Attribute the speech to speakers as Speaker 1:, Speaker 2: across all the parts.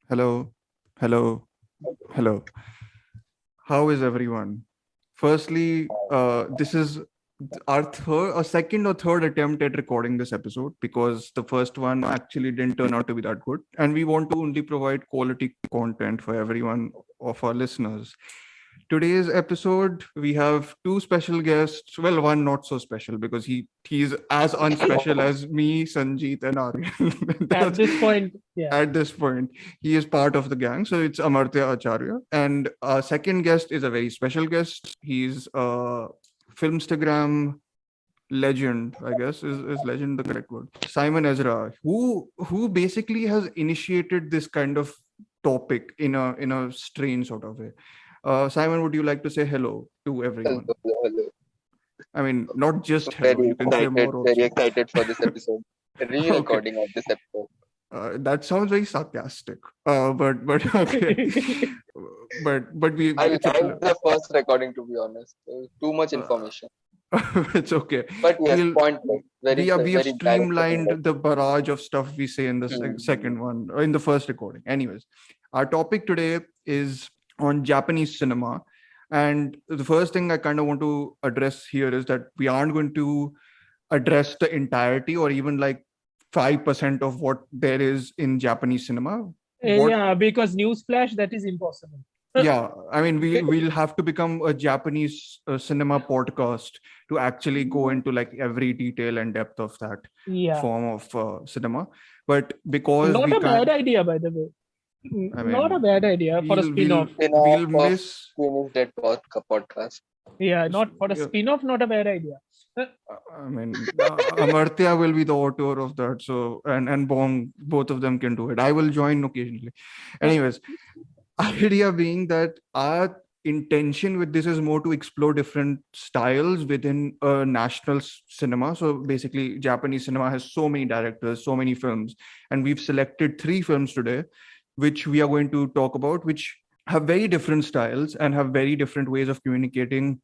Speaker 1: Hello, hello, hello. How is everyone? Firstly, this is our second or third attempt at recording this episode because the first one actually didn't turn out to be that good, and we want to only provide quality content for everyone of our listeners. Today's episode, we have two special guests. Well, one not so special because he's as unspecial as me, Sanjeet, and Aryan.
Speaker 2: At
Speaker 1: That's
Speaker 2: this point, yeah.
Speaker 1: at this point. He is part of the gang. So it's Amartya Acharya. And our second guest is a very special guest. He's a Filmstagram legend, I guess. Is legend the correct word? Simon Ezra, who basically has initiated this kind of topic in a strange sort of way. Simon, would you like to say hello to
Speaker 3: Hello,
Speaker 1: everyone?
Speaker 3: hello.
Speaker 1: I mean, not just hello,
Speaker 3: Very
Speaker 1: you can say
Speaker 3: excited,
Speaker 1: more
Speaker 3: very
Speaker 1: also.
Speaker 3: excited for this episode.
Speaker 1: Okay.
Speaker 3: Re-recording of this episode.
Speaker 1: That sounds very sarcastic. But okay. But we
Speaker 3: I
Speaker 1: it's a
Speaker 3: like the first recording, to be honest. Too much
Speaker 1: uh,
Speaker 3: information.
Speaker 1: it's okay.
Speaker 3: But yes,
Speaker 1: We'll
Speaker 3: pointless.
Speaker 1: we have
Speaker 3: Very direct to the point.
Speaker 1: streamlined the barrage of stuff we say in the
Speaker 3: Hmm.
Speaker 1: second one or in the first recording. Anyways, our topic today is on Japanese cinema, and the first thing I kind of want to address here is that we aren't going to address the entirety or even like 5% of what there is in Japanese cinema. What
Speaker 2: Yeah, because newsflash, that is impossible.
Speaker 1: Yeah, I mean, we'll have to become a Japanese cinema podcast to actually go into like every detail and depth of that
Speaker 2: Yeah.
Speaker 1: form of cinema. But because
Speaker 2: Not
Speaker 1: we
Speaker 2: a bad
Speaker 1: can't,
Speaker 2: idea, by the way.
Speaker 1: I
Speaker 2: Not a
Speaker 1: mean,
Speaker 2: bad idea for a
Speaker 1: we'll
Speaker 2: spin
Speaker 1: we'll
Speaker 2: off.
Speaker 3: Spin-off
Speaker 1: we'll
Speaker 3: of
Speaker 1: miss.
Speaker 3: Queen is Dead podcast.
Speaker 2: Yeah, not for a
Speaker 1: Yeah,
Speaker 2: spin off, not a bad idea.
Speaker 1: I mean, Amartya will be the author of that. So and Bong, both of them can do it. I will join occasionally. Anyways, idea being that our intention with this is more to explore different styles within a national cinema. So basically Japanese cinema has so many directors, so many films, and we've selected three films today which we are going to talk about, which have very different styles and have very different ways of communicating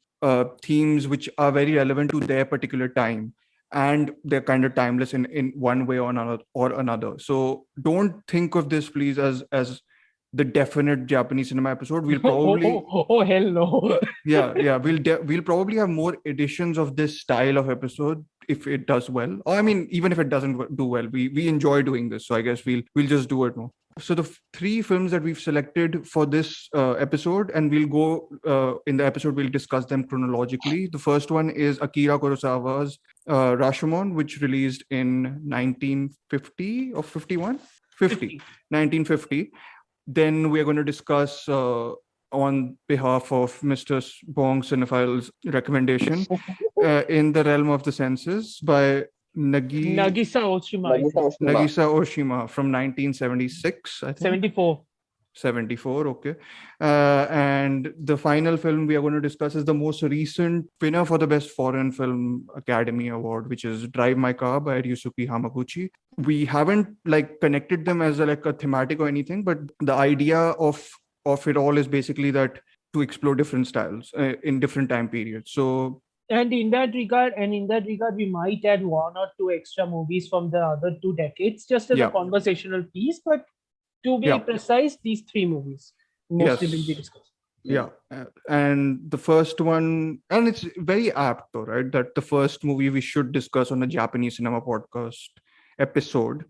Speaker 1: themes which are very relevant to their particular time, and they're kind of timeless in one way or another. So don't think of this please as the definite Japanese cinema episode. We'll probably
Speaker 2: Hell no.
Speaker 1: yeah we'll probably have more editions of this style of episode if it does well. Or I mean, even if it doesn't do well, we enjoy doing this. So I guess we'll just do it more. So the three films that we've selected for this episode, and we'll go in the episode we'll discuss them chronologically. The first one is Akira Kurosawa's Rashomon, which released in 1950 or 51 50
Speaker 2: 50.
Speaker 1: 1950. Then we are going to discuss on behalf of Mr. Bong Cinephile's recommendation, In the Realm of the Senses by
Speaker 2: Nagisa Oshima, I
Speaker 3: Nagisa
Speaker 2: think.
Speaker 3: Oshima.
Speaker 1: Nagisa Oshima from 1976, I think.
Speaker 2: 74.
Speaker 1: 74, okay. And the final film we are going to discuss is the most recent winner for the Best Foreign Film Academy Award, which is Drive My Car by Ryusuke Hamaguchi. We haven't like connected them as like a thematic or anything, but the idea of it all is basically that to explore different styles in different time periods. So
Speaker 2: And in that regard, we might add one or two extra movies from the other 2 decades just as a
Speaker 1: yeah,
Speaker 2: conversational piece. But to be
Speaker 1: yeah,
Speaker 2: precise, these three movies mostly will be
Speaker 1: yes.
Speaker 2: discussed.
Speaker 1: Yeah. And the first one, and it's very apt though, right? That the first movie we should discuss on a Japanese cinema podcast episode.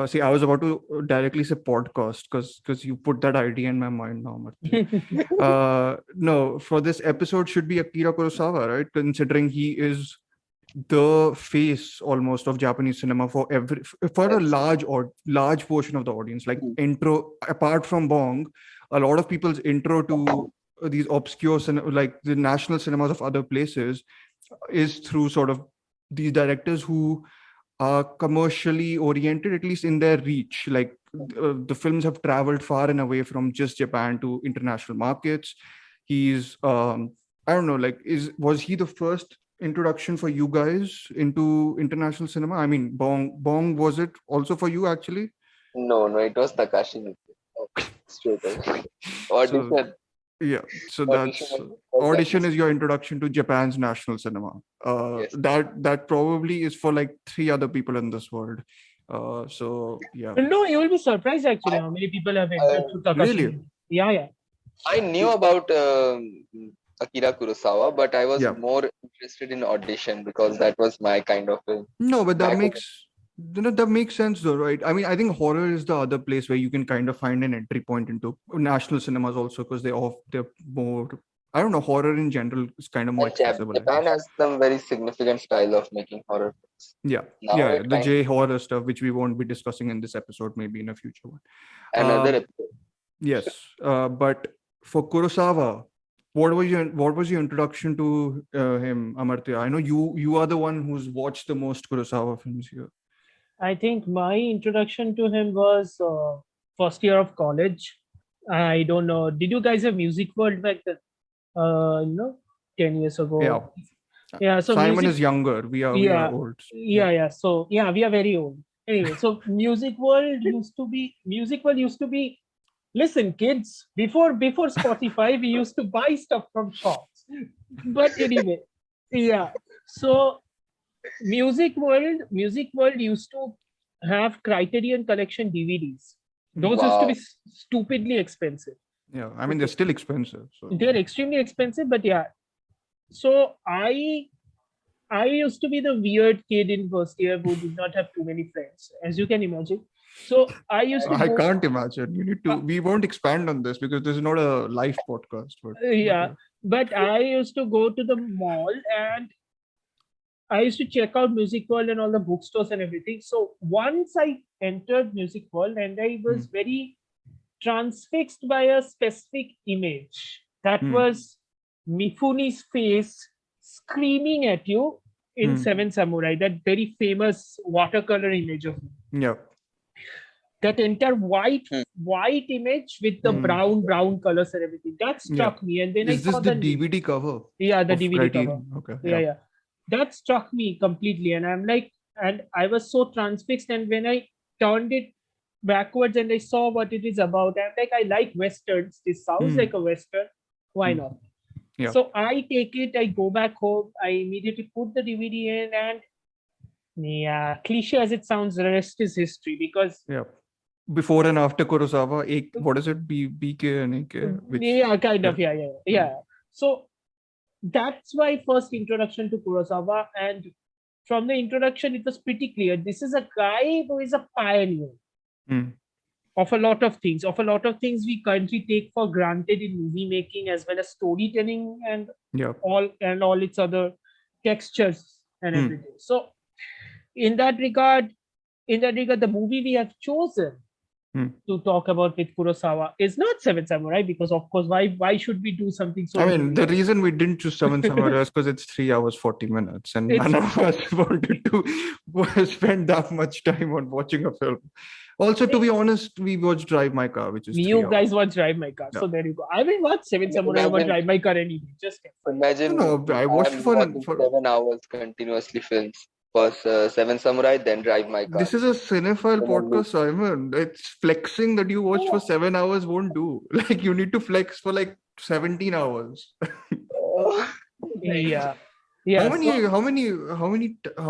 Speaker 1: See, I was about to directly say podcast because you put that idea in my mind now, Martha. No, for this episode should be Akira Kurosawa, right? Considering he is the face almost of Japanese cinema for a
Speaker 3: Yes.
Speaker 1: large portion of the audience. Like
Speaker 3: Hmm.
Speaker 1: intro, apart from Bong, a lot of people's intro to these obscure like the national cinemas of other places is through sort of these directors who are commercially oriented, at least in their reach. Like the films have traveled far and away from just Japan to international markets. He's I don't know, like was he the first introduction for you guys into international cinema? I mean, Bong was it also for you actually?
Speaker 3: No, it was Takashi Miike. Straight away.
Speaker 1: So
Speaker 3: Audition.
Speaker 1: yeah, so
Speaker 3: Audition
Speaker 1: that's
Speaker 3: was like
Speaker 1: Audition is your introduction to Japan's national cinema.
Speaker 3: yes.
Speaker 1: That probably is for like three other people in this world. So yeah.
Speaker 2: No, you will be surprised actually how many people have entered through Takashi
Speaker 1: Really?
Speaker 2: Miike. Yeah.
Speaker 3: I knew about Akira Kurosawa, but I was
Speaker 1: Yeah.
Speaker 3: more interested in Audition because that was my kind of film.
Speaker 1: No, but that
Speaker 3: Back
Speaker 1: makes that makes sense though, right? I mean, I think horror is the other place where you can kind of find an entry point into national cinemas also because they're more. I don't know. Horror in general is kind of more
Speaker 3: And
Speaker 1: accessible, I
Speaker 3: Japan
Speaker 1: guess.
Speaker 3: has some very significant style of making horror films.
Speaker 1: Yeah,
Speaker 3: Now
Speaker 1: yeah,
Speaker 3: it
Speaker 1: the
Speaker 3: kind
Speaker 1: J horror stuff, which we won't be discussing in this episode, maybe in a future one.
Speaker 3: another
Speaker 1: Um,
Speaker 3: episode.
Speaker 1: yes, but for Kurosawa, what was your introduction to him, Amartya? I know you are the one who's watched the most Kurosawa films here.
Speaker 2: I think my introduction to him was first year of college. I don't know. Did you guys have Music World back then? 10 years
Speaker 1: Yeah,
Speaker 2: ago. Yeah. So
Speaker 1: Simon
Speaker 2: music.
Speaker 1: is younger. We are
Speaker 2: Yeah.
Speaker 1: old. Yeah.
Speaker 2: Yeah. So yeah, we are very old. Anyway, so Music World used to be. Listen, kids. Before Spotify, we used to buy stuff from shops. But anyway, yeah. So Music World used to have Criterion Collection DVDs. Those used to be
Speaker 3: Wow.
Speaker 2: stupidly expensive.
Speaker 1: Yeah, I mean they're still expensive. So
Speaker 2: They're extremely expensive, but yeah. So I used to be the weird kid in first year who did not have too many friends, as you can imagine. So I used to
Speaker 1: I
Speaker 2: go.
Speaker 1: can't imagine. You need to. We won't expand on this because this is not a live podcast. But
Speaker 2: Yeah, but I used to go to the mall and I used to check out Music World and all the bookstores and everything. So once I entered Music World and I was very transfixed by a specific image. That
Speaker 1: Hmm.
Speaker 2: was Mifune's face screaming at you in Seven Samurai, that very famous watercolor image of him.
Speaker 1: Yeah.
Speaker 2: That entire
Speaker 3: Hmm.
Speaker 2: white image with the brown colors and everything. That
Speaker 1: Yeah.
Speaker 2: struck me. And then I
Speaker 1: Is this
Speaker 2: saw
Speaker 1: the
Speaker 2: the
Speaker 1: DVD cover?
Speaker 2: yeah, the
Speaker 1: of
Speaker 2: DVD cover.
Speaker 1: Criterion? Okay.
Speaker 2: Yeah. That struck me completely. And I'm like, and I was so transfixed. And when I turned it backwards and I saw what it is about, I'm like, I like Westerns. This sounds like a Western. Why not?
Speaker 1: Yeah.
Speaker 2: So I take it, I go back home, I immediately put the DVD in, and yeah, cliche as it sounds, the rest is history because
Speaker 1: Yeah. Before and after Kurosawa, what is it? BK and AK?
Speaker 2: yeah, kind of, yeah. So that's my first introduction to Kurosawa, and from the introduction, it was pretty clear. This is a guy who is a pioneer of a lot of things. We currently take for granted in movie making as well as storytelling and all its other textures and everything. So, in that regard, the movie we have chosen to talk about with Kurosawa is not Seven Samurai, because of course, why should we do something so?
Speaker 1: I mean, the reason we didn't choose Seven Samurai is because it's 3 hours 40 minutes, and none of us wanted to spend that much time on watching a film. Also, to be honest, we watched Drive My Car, which is 3
Speaker 2: you
Speaker 1: hours.
Speaker 2: guys watch Drive My Car, so there you go. I will watch Seven Samurai over Drive My Car anyway. Just
Speaker 3: imagine.
Speaker 1: No, I watched
Speaker 3: I'm
Speaker 1: for
Speaker 3: watching 7 hours continuously films. First Seven Samurai, then Drive My Car.
Speaker 1: This is a Cinephile podcast, Simon. It's flexing that you watched for 7 hours won't do. Like you need to flex for like 17 hours.
Speaker 2: Yeah.
Speaker 1: How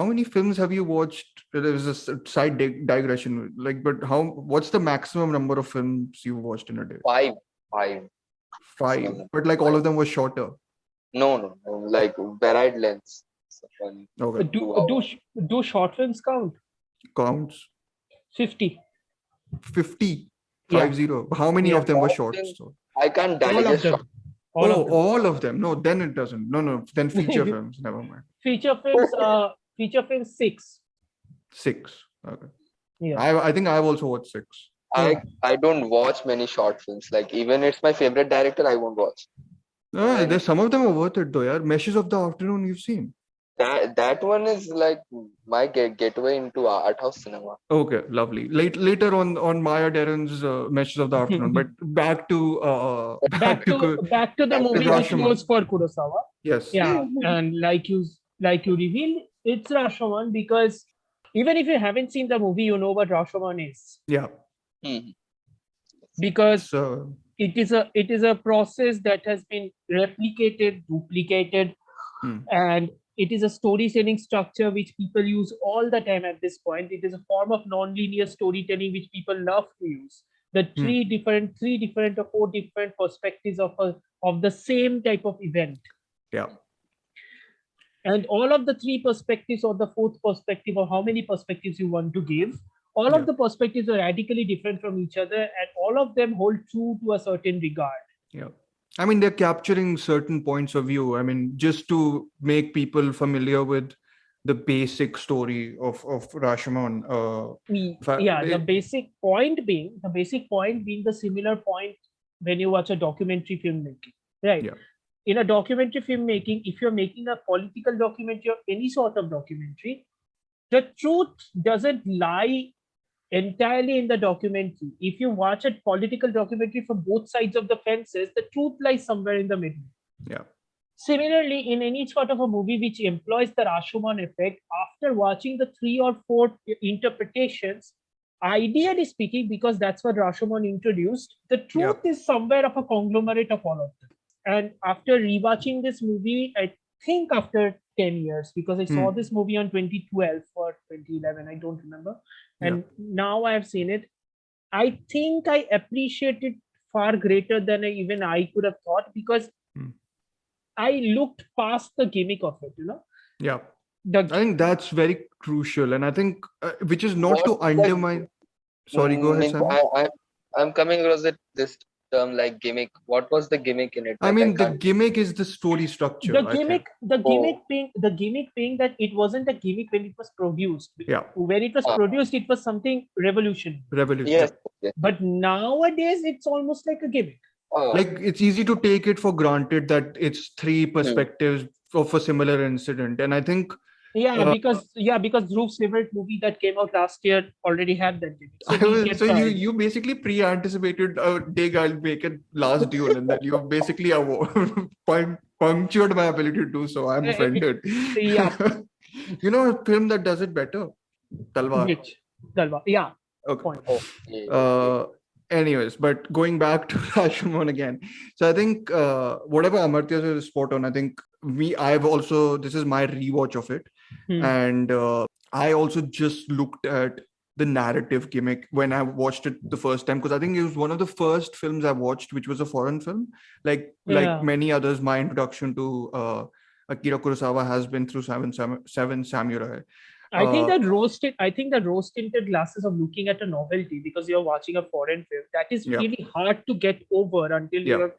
Speaker 1: many films have you watched? There's a side digression. Like, but what's the maximum number of films you watched in a day?
Speaker 3: Five.
Speaker 1: But like all of them were shorter.
Speaker 3: No. Like varied lengths.
Speaker 1: Okay.
Speaker 2: Do short films count?
Speaker 1: Counts.
Speaker 2: 50.
Speaker 1: 50. 50. How many of them were short?
Speaker 3: I can't digest short.
Speaker 1: All of them. No, then it doesn't. No. Then feature films. Never mind.
Speaker 2: Feature films 6.
Speaker 1: 6. Okay.
Speaker 2: Yeah.
Speaker 1: I think I've also watched 6.
Speaker 3: I don't watch many short films. Like even it's my favorite director, I won't watch.
Speaker 1: There's some of them are worth it though. Yeah, Meshes of the Afternoon you've seen.
Speaker 3: That one is like my gateway into art house cinema.
Speaker 1: Okay, lovely. Later on Maya Deren's Meshes of the Afternoon, but back to the
Speaker 2: movie which was for Kurosawa.
Speaker 1: Yes.
Speaker 2: Yeah, and like you revealed, it's Rashomon, because even if you haven't seen the movie, you know what Rashomon is.
Speaker 1: Yeah.
Speaker 2: Because it is a process that has been replicated, duplicated, and it is a storytelling structure which people use all the time at this point. It is a form of non-linear storytelling which people love to use. The three different or four different perspectives of the same type of event.
Speaker 1: Yeah.
Speaker 2: And all of the three perspectives or the fourth perspective or how many perspectives you want to give, all of the perspectives are radically different from each other and all of them hold true to a certain regard.
Speaker 1: Yeah. I mean, they're capturing certain points of view. I mean, just to make people familiar with the basic story of Rashomon.
Speaker 2: The basic point being the similar point when you watch a documentary filmmaking, right?
Speaker 1: Yeah.
Speaker 2: In a documentary filmmaking, if you're making a political documentary or any sort of documentary, the truth doesn't lie entirely in the documentary. If you watch a political documentary from both sides of the fences, the truth lies somewhere in the middle.
Speaker 1: Yeah.
Speaker 2: Similarly, in any sort of a movie which employs the Rashomon effect, after watching the 3 or 4 interpretations, ideally speaking, because that's what Rashomon introduced, the truth is somewhere of a conglomerate of all of them. And after rewatching this movie, I think after 10 years, because I saw this movie on 2012 or 2011, I don't remember. And now I have seen it. I think I appreciate it far greater than even I could have thought, because I looked past the gimmick of it,
Speaker 1: Yeah. I think that's very crucial. And I think, which is not to undermine. Sorry, go ahead, Simon.
Speaker 3: I'm coming across this term like gimmick. What was the gimmick in it?
Speaker 1: I mean, the gimmick is the story structure.
Speaker 2: The gimmick being that it wasn't a gimmick when it was produced.
Speaker 1: Yeah.
Speaker 2: When it was produced, it was something revolutionary.
Speaker 1: Yes.
Speaker 2: But nowadays, it's almost like a gimmick.
Speaker 1: Like, it's easy to take it for granted that it's three perspectives of a similar incident. And I think
Speaker 2: because Dhruv's favorite movie that came out last year already had that gimmick.
Speaker 1: So you basically pre-anticipated a dig I'll make it last duel, and then you basically punctured my ability to do so. I'm offended.
Speaker 2: Yeah.
Speaker 1: You know a film that does it better? Talwar.
Speaker 2: Which? Talwar. Yeah.
Speaker 1: Okay. Anyways, but going back to Rashomon again. So I think whatever Amartya said is spot on. I think this is my rewatch of it. And I also just looked at the narrative gimmick when I watched it the first time, because I think it was one of the first films I watched, which was a foreign film. Like many others, my introduction to Akira Kurosawa has been through Seven Samurai.
Speaker 2: I think that rose-tinted glasses of looking at a novelty because you're watching a foreign film, that is really hard to get over until you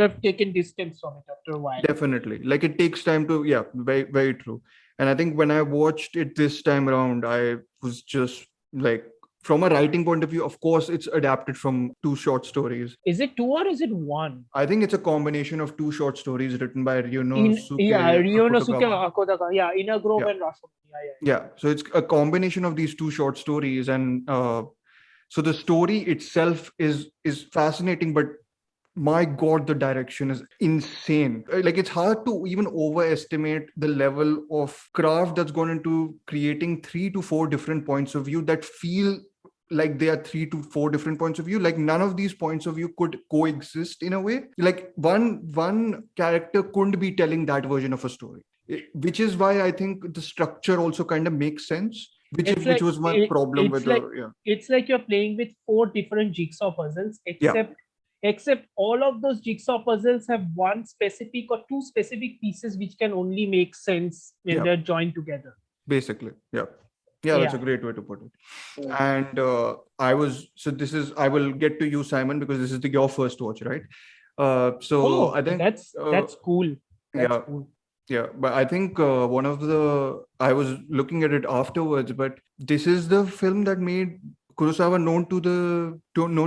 Speaker 2: have taken distance from it after a while.
Speaker 1: Definitely. Like, it takes time to, very, very true. And I think when I watched it this time around, I was just like, from a writing point of view, of course, it's adapted from 2 short stories.
Speaker 2: Is it 2 or is it 1?
Speaker 1: I think it's a combination of 2 short stories written by Ryonosuke
Speaker 2: Akodaka. Yeah, Inner Grove and Rashomon.
Speaker 1: Yeah. So it's a combination of these 2 short stories. And so the story itself is fascinating, but my God, the direction is insane. Like, it's hard to even overestimate the level of craft that's gone into creating 3 to 4 different points of view that feel like they are 3 to 4 different points of view. Like, none of these points of view could coexist in a way. Like, one character couldn't be telling that version of a story, which is why I think the structure also kind of makes sense. Which was my problem with
Speaker 2: It's like you're playing with 4 different jigsaw puzzles, except all of those jigsaw puzzles have one specific or 2 specific pieces which can only make sense when they're joined together.
Speaker 1: Basically, that's a great way to put it. And I will get to you, Simon, because this is your first watch, right? I think
Speaker 2: that's cool.
Speaker 1: Yeah, but I think I was looking at it afterwards, but this is the film that made Kurosawa known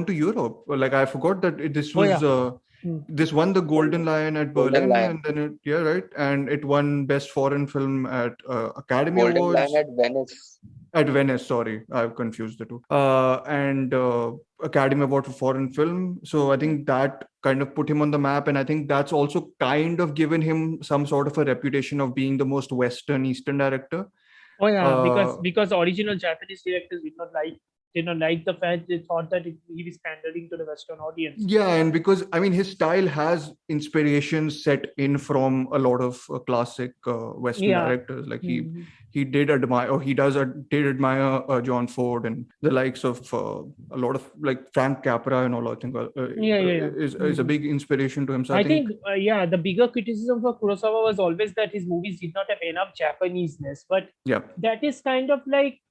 Speaker 1: to Europe. Like, I forgot that this was this won the Golden Lion at Berlin, and then and it won Best Foreign Film at Academy Awards.
Speaker 3: Golden Lion at Venice.
Speaker 1: At Venice, sorry, I've confused the two. And Academy Award for Foreign Film. So I think that kind of put him on the map, and I think that's also kind of given him some sort of a reputation of being the most Western Eastern director.
Speaker 2: Because original Japanese directors did not like like the fact they thought that he was pandering to the Western audience.
Speaker 1: Yeah, and because I mean his style has inspirations set in from a lot of classic Western directors. Like he did admire, or he did admire John Ford and the likes of a lot of like Frank Capra and all. I think is a big inspiration to him. So
Speaker 2: I think the bigger criticism for Kurosawa was always that his movies did not have enough Japanese-ness, but that is kind of like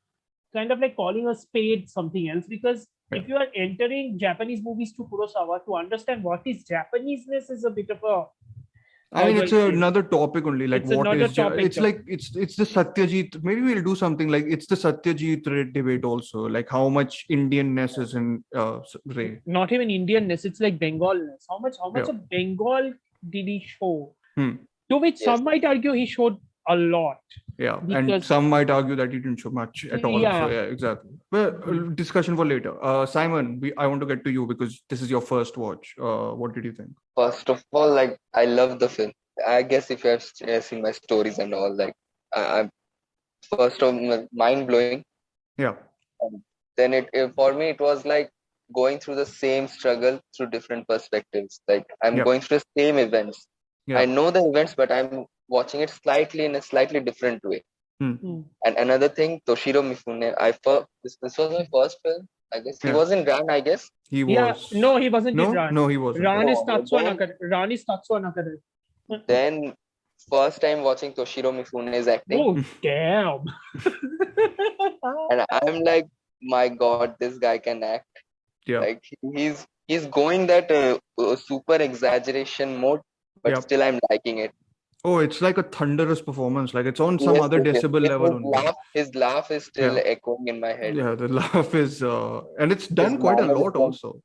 Speaker 2: calling a spade something else, because if you are entering Japanese movies to Kurosawa, to understand what is Japanese-ness is a bit of a,
Speaker 1: I mean, it's another topic only. Like, what is it's like it's the Satyajit. Maybe we'll do something like it's the Satyajit debate also. Like how much Indianness is in Ray.
Speaker 2: Not even Indianness. It's like Bengalness. How much of Bengal did he show? To which some might argue he showed a lot.
Speaker 1: Yeah, and some might argue that he didn't show much at all.
Speaker 2: Yeah.
Speaker 1: So yeah, exactly. But discussion for later. Simon, I want to get to you because this is your first watch. What did you think?
Speaker 3: First of all, like I love the film. I guess if you have seen my stories and all, like I'm first of mind blowing.
Speaker 1: Yeah.
Speaker 3: Then for me it was like going through the same struggle through different perspectives. Like I'm going through the same events. I know the events, but I'm watching it in a slightly different way. And another thing, Toshiro Mifune, this was my first film. I guess he was in Ran. I guess
Speaker 1: he was.
Speaker 2: No, he wasn't in Ran.
Speaker 1: No, he wasn't.
Speaker 2: Ran is Tatsuo Nakada.
Speaker 3: Then first time watching Toshiro Mifune's acting.
Speaker 2: Oh damn!
Speaker 3: And I'm like, my God, this guy can act.
Speaker 1: Yeah.
Speaker 3: Like he's going that super exaggeration mode, but still I'm liking it.
Speaker 1: Oh, it's like a thunderous performance. Like it's on some other decibel level.
Speaker 3: His laugh is still echoing in my head.
Speaker 1: Yeah, the laugh is, and it's done quite a lot also.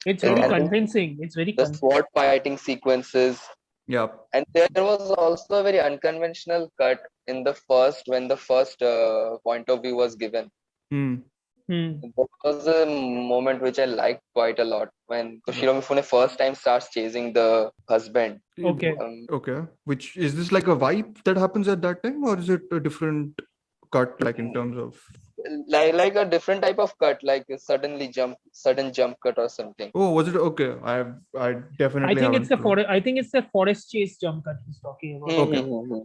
Speaker 2: It's very convincing. It's very
Speaker 3: the sword fighting sequences.
Speaker 1: Yeah.
Speaker 3: And there was also a very unconventional cut in the first, when the first point of view was given. There was a moment which I liked quite a lot when Toshiro Mifune first time starts chasing the husband.
Speaker 2: Okay.
Speaker 1: Okay. Which is this like a vibe that happens at that time, or is it a different cut, like in terms of
Speaker 3: like a different type of cut, like a sudden jump cut or something?
Speaker 1: Oh, was it okay? I definitely.
Speaker 2: I think it's the forest chase jump cut he's talking about.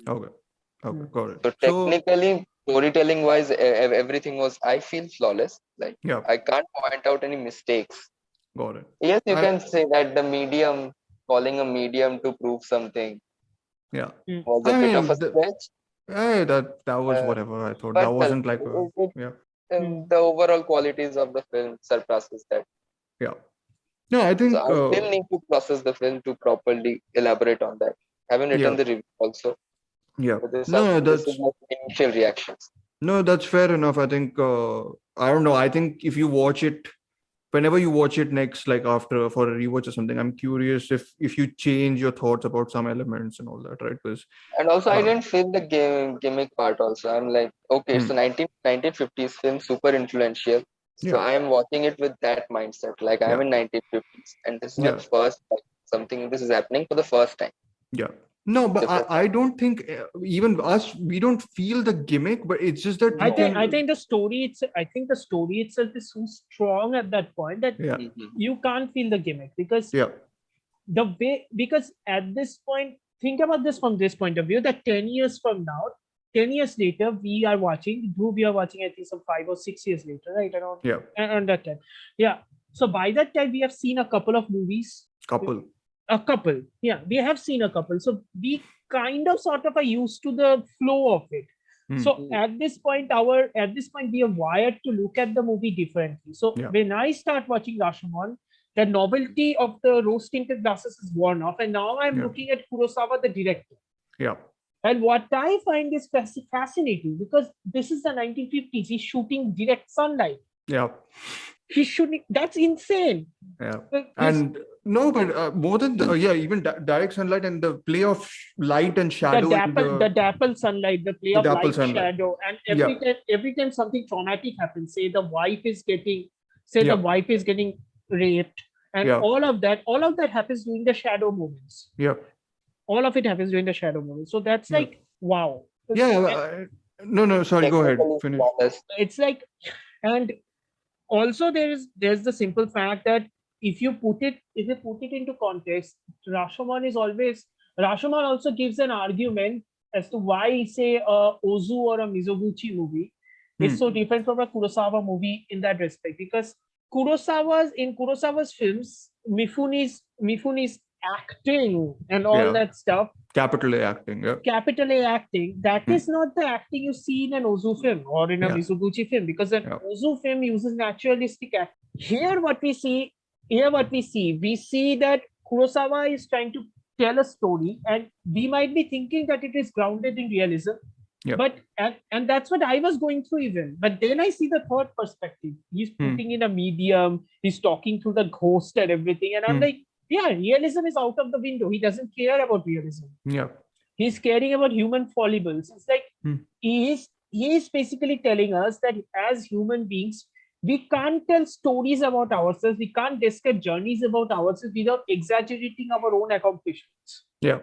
Speaker 1: Okay, got it.
Speaker 3: So technically, storytelling wise, everything was, I feel, flawless. Like I can't point out any mistakes.
Speaker 1: Got it.
Speaker 3: Yes, you can say that calling a medium to prove something was a bit of a stretch.
Speaker 1: That was whatever. I thought that wasn't like
Speaker 3: the overall qualities of the film surpasses that.
Speaker 1: Yeah. No, I think
Speaker 3: so I still need to process the film to properly elaborate on that. I haven't written the review also.
Speaker 1: Yeah.
Speaker 3: This is my initial reactions.
Speaker 1: No, that's fair enough. I think I don't know. I think if you watch it, whenever you watch it next, like after for a rewatch or something, I'm curious if you change your thoughts about some elements and all that, right?
Speaker 3: And also, I didn't feel the gimmick part. Also, I'm like, okay, it's a 1950s film, super influential. So I am watching it with that mindset. Like I'm in 1950s, and this is my first something. This is happening for the first time.
Speaker 1: Yeah. No, but I don't think even us, we don't feel the gimmick, but it's just that
Speaker 2: I think the story itself is so strong at that point that you can't feel the gimmick because because at this point, think about this from this point of view, that 10 years from now, 10 years later, we are watching I think some 5 or 6 years later, right? Around that time. Yeah. So by that time, we have seen a couple of movies. A couple. Yeah, we have seen a couple. So we kind of sort of are used to the flow of it. So at this point, we are wired to look at the movie differently. So when I start watching Rashomon, the novelty of the rose-tinted glasses is worn off. And now I'm looking at Kurosawa, the director.
Speaker 1: Yeah.
Speaker 2: And what I find is fascinating, because this is the 1950s. He's shooting direct sunlight.
Speaker 1: Yeah.
Speaker 2: He's shooting. That's insane.
Speaker 1: Yeah. And no, but more than even direct sunlight and the play of light and shadow.
Speaker 2: The dapple sunlight, the play of light, shadow, and every time something traumatic happens, say the wife is getting raped, and all of that happens during the shadow moments.
Speaker 1: Yeah.
Speaker 2: All of it happens during the shadow moments. So that's like wow.
Speaker 1: Yeah. No, sorry. Go ahead. Finish.
Speaker 2: It's like And also there's the simple fact that if you put it into context, Rashomon also gives an argument as to why, say, a Ozu or a Mizoguchi movie is so different from a Kurosawa movie in that respect, because Kurosawa's films, Mifune's acting and all that stuff,
Speaker 1: capital A acting,
Speaker 2: that is not the acting you see in an Ozu film or in a Mizoguchi film, because an Ozu film uses naturalistic acting. Here what we see, we see that Kurosawa is trying to tell a story, and we might be thinking that it is grounded in realism. But and that's what I was going through even. But then I see the third perspective. He's putting in a medium, he's talking through the ghost and everything. And I'm like, yeah, realism is out of the window. He doesn't care about realism. He's caring about human foibles. It's like he is basically telling us that as human beings, we can't tell stories about ourselves. We can't describe journeys about ourselves without exaggerating our own accomplishments.
Speaker 1: Yeah.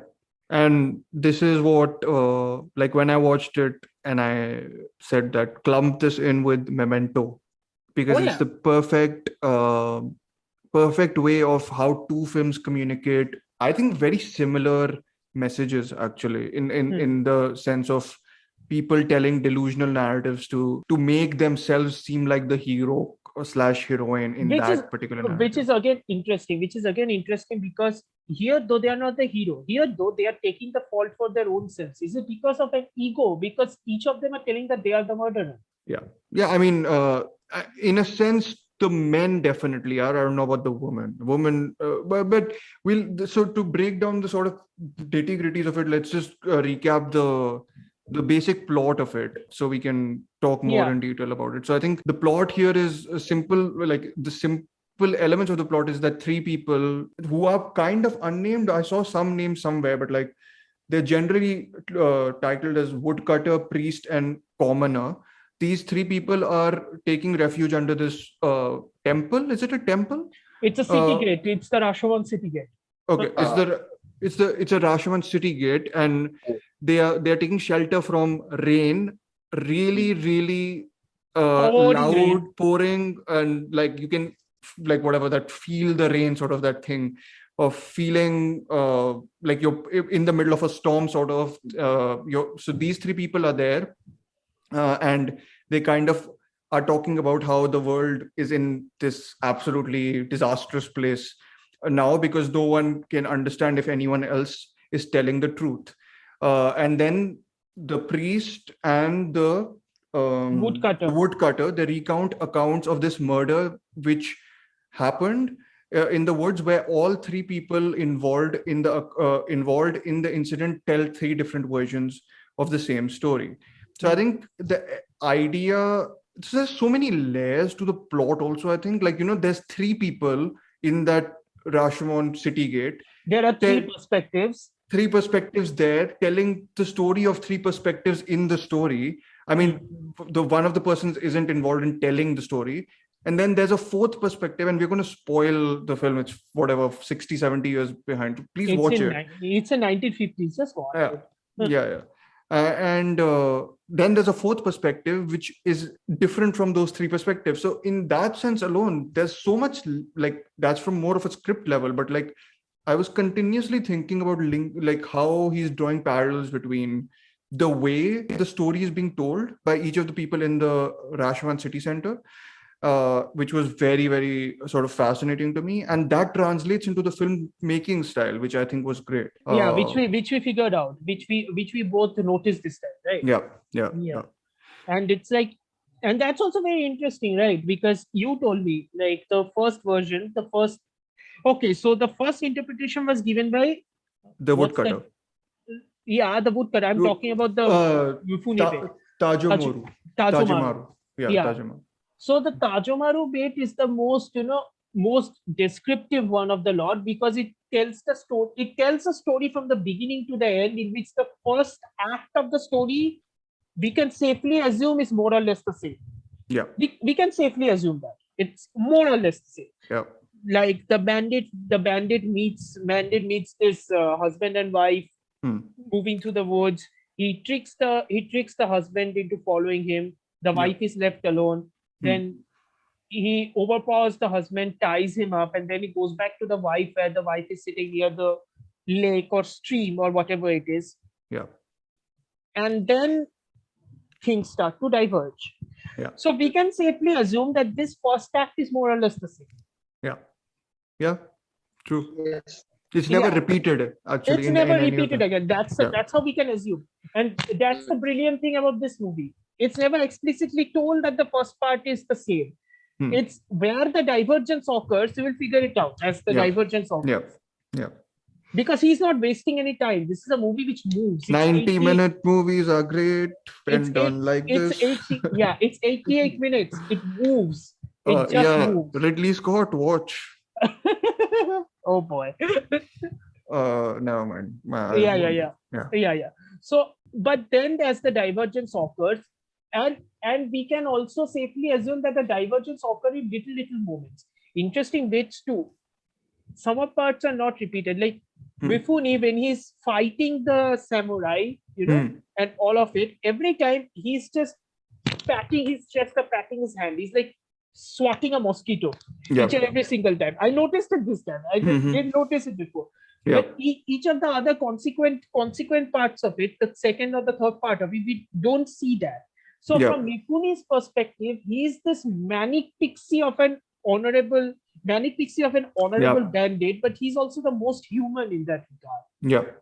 Speaker 1: And this is what, like when I watched it and I said that clump this in with Memento, because it's the perfect way of how two films communicate. I think very similar messages actually in the sense of people telling delusional narratives to make themselves seem like the hero / heroine in particular narrative.
Speaker 2: Which is again interesting because here, though they are not the hero, though they are taking the fault for their own selves. Is it because of an ego? Because each of them are telling that they are the murderer.
Speaker 1: Yeah. I mean, in a sense, the men definitely are. I don't know about the women. But so to break down the sort of nitty-gritties of it, let's just recap the basic plot of it so we can talk more in detail about it. So I think the plot here is simple. Like the simple elements of the plot is that three people who are kind of unnamed. I saw some names somewhere, but like they're generally titled as woodcutter, priest, and commoner. These three people are taking refuge under this temple. Is it a temple?
Speaker 2: It's a city gate. It's the Rashomon city gate.
Speaker 1: Okay, it's a Rashomon city gate, and they are taking shelter from rain, really loud pouring, and like you can like whatever that feel the rain sort of that thing of feeling like you're in the middle of a storm sort of. So these three people are there. And they kind of are talking about how the world is in this absolutely disastrous place now because no one can understand if anyone else is telling the truth. And then the priest and the woodcutter, they recount accounts of this murder which happened in the woods, where all three people involved in the incident tell three different versions of the same story. So I think the idea, so there's so many layers to the plot also. I think there's three people in that Rashomon city gate.
Speaker 2: There are three perspectives.
Speaker 1: Three perspectives there, telling the story of three perspectives in the story. I mean, the one of the persons isn't involved in telling the story. And then there's a fourth perspective, and we're going to spoil the film. It's whatever, 60, 70 years behind. Please watch it.
Speaker 2: It's a 1950s. Just watch it.
Speaker 1: Yeah. And then there's a fourth perspective, which is different from those three perspectives. So in that sense alone, there's so much that's from more of a script level. But I was continuously thinking about how he's drawing parallels between the way the story is being told by each of the people in the Rashomon city center, which was very, very sort of fascinating to me, and that translates into the filmmaking style, which I think was great.
Speaker 2: Which we figured out, which we both noticed this time, right?
Speaker 1: Yeah.
Speaker 2: And it's and that's also very interesting, right? Because you told me the first version, so the first interpretation was given by
Speaker 1: the woodcutter.
Speaker 2: The woodcutter. I'm talking about the Mifune
Speaker 1: Tajomaru. Tajomaru.
Speaker 2: So the Tajomaru bait is the most descriptive one of the lot, because it tells the story. It tells a story from the beginning to the end, in which the first act of the story we can safely assume is more or less the same.
Speaker 1: Yeah,
Speaker 2: we can safely assume that it's more or less the same.
Speaker 1: Yeah,
Speaker 2: like the bandit meets this husband and wife moving through the woods. He tricks the husband into following him. The wife is left alone. Then he overpowers the husband, ties him up, and then he goes back to the wife where the wife is sitting near the lake or stream or whatever it is.
Speaker 1: Yeah.
Speaker 2: And then things start to diverge.
Speaker 1: Yeah.
Speaker 2: So we can safely assume that this first act is more or less the same.
Speaker 1: Yeah. Yeah. True.
Speaker 3: Yes.
Speaker 1: It's never repeated, actually.
Speaker 2: It's never repeated again. That's how we can assume. And that's the brilliant thing about this movie. It's never explicitly told that the first part is the same. It's where the divergence occurs, you will figure it out as the divergence occurs.
Speaker 1: Yeah.
Speaker 2: Because he's not wasting any time. This is a movie which moves.
Speaker 1: 90-minute movies are great when done like this.
Speaker 2: It's 88 minutes. It moves. It just moves.
Speaker 1: Ridley Scott, watch.
Speaker 2: Oh boy.
Speaker 1: Never mind.
Speaker 2: Yeah. So, but then as the divergence occurs, and we can also safely assume that the divergence occurs in little moments. Interesting bits too. Some of parts are not repeated. Like Mifune, when he's fighting the samurai, and all of it, every time he's just patting his chest or patting his hand. He's like swatting a mosquito each and every single time. I noticed it this time. I didn't notice it before. But each of the other consequent parts of it, the second or the third part of it, we don't see that. So from Mifune's perspective, he's this manic pixie of an honorable bandit, but he's also the most human in that regard.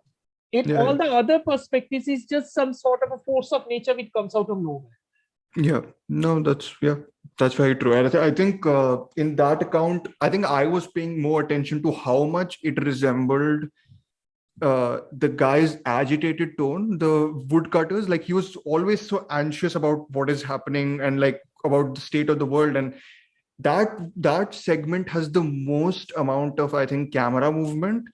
Speaker 2: All the other perspectives is just some sort of a force of nature which comes out of nowhere.
Speaker 1: That's very true. And I think in that account, I think I was paying more attention to how much it resembled the guy's agitated tone, the woodcutters. Like he was always so anxious about what is happening and like about the state of the world. And that segment has the most amount of, I think, camera movement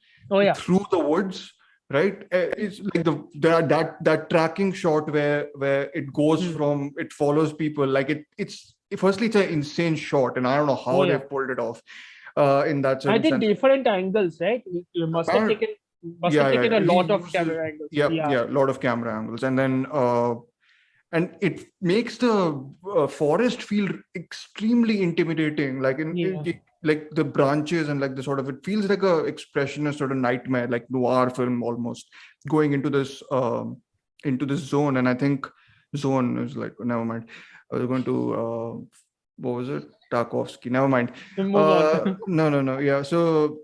Speaker 1: through the woods. Right, it's like that tracking shot where it goes from, it follows people. Like it's firstly it's an insane shot, and I don't know how they've pulled it off. In that sense,
Speaker 2: I think different angles, right? You must have taken a lot of camera angles.
Speaker 1: A lot of camera angles, and then and it makes the forest feel extremely intimidating. Like like the branches and like the sort of, it feels like a expressionist sort of nightmare, like noir film almost, going into this zone. And I think zone is like, never mind. I was going to what was it? Tarkovsky. Never mind. No. Yeah. So,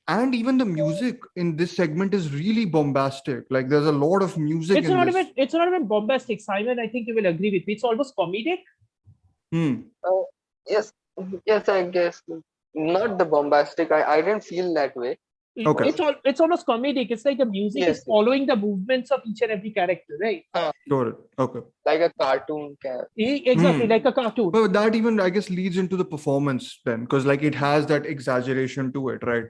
Speaker 1: and even the music in this segment is really bombastic. Like there's a lot of music.
Speaker 2: It's not even bombastic, Simon. I think you will agree with me. It's almost comedic.
Speaker 3: Yes, I guess. Not the bombastic. I didn't feel that way.
Speaker 1: Okay.
Speaker 2: It's almost comedic. It's like the music is following the movements of each and every character, right?
Speaker 1: Got it. Okay.
Speaker 3: Like a cartoon character.
Speaker 2: Exactly, like a cartoon.
Speaker 1: But that even, I guess, leads into the performance then, because like it has that exaggeration to it, right?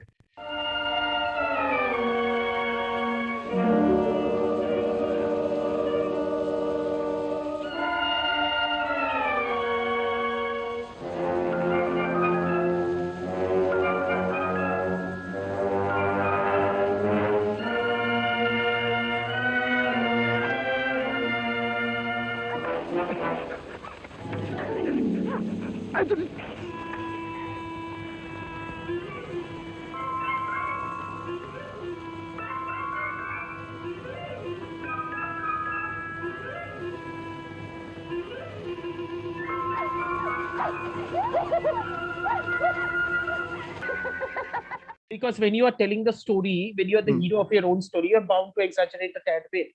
Speaker 2: Because when you are telling the story, when you are the hero of your own story, you're bound to exaggerate a tad bit.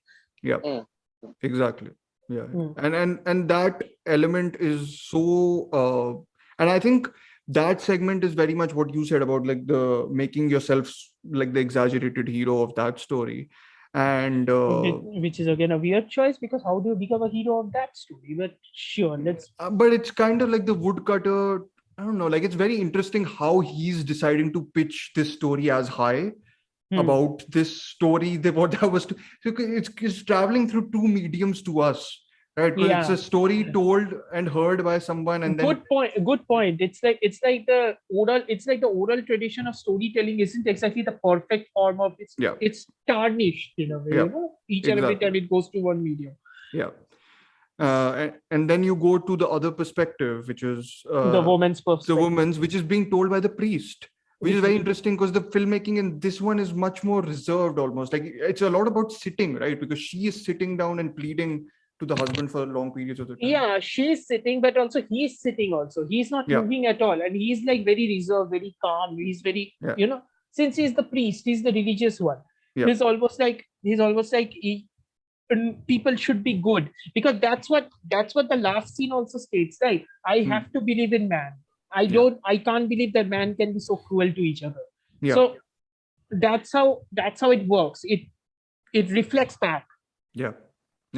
Speaker 1: Yeah, exactly. Yeah. And that element is so and I think that segment is very much what you said about like the making yourself like the exaggerated hero of that story. And
Speaker 2: which is again a weird choice, because how do you become a hero of that story? But sure, let's
Speaker 1: but it's kind of like the woodcutter. I don't know, like it's very interesting how he's deciding to pitch this story as high about this story. It's traveling through two mediums to us, right? Because it's a story told and heard by someone, and then
Speaker 2: good point. It's like the oral tradition of storytelling isn't exactly the perfect form of it. It's tarnished in a way, each and every time it goes to one medium.
Speaker 1: And then you go to the other perspective, which is
Speaker 2: The woman's
Speaker 1: the
Speaker 2: perspective.
Speaker 1: woman's, which is being told by the priest, which is very interesting because the filmmaking in this one is much more reserved, almost like it's a lot about sitting, right? Because she is sitting down and pleading to the husband for long periods of the time.
Speaker 2: Yeah, she's sitting, but also he's sitting also. He's not moving at all. And he's like very reserved, very calm. He's very, since he's the priest, he's the religious one. He's almost like people should be good, because that's what the last scene also states, right? I have to believe in man. I can't believe that man can be so cruel to each other. So that's how it works. It reflects back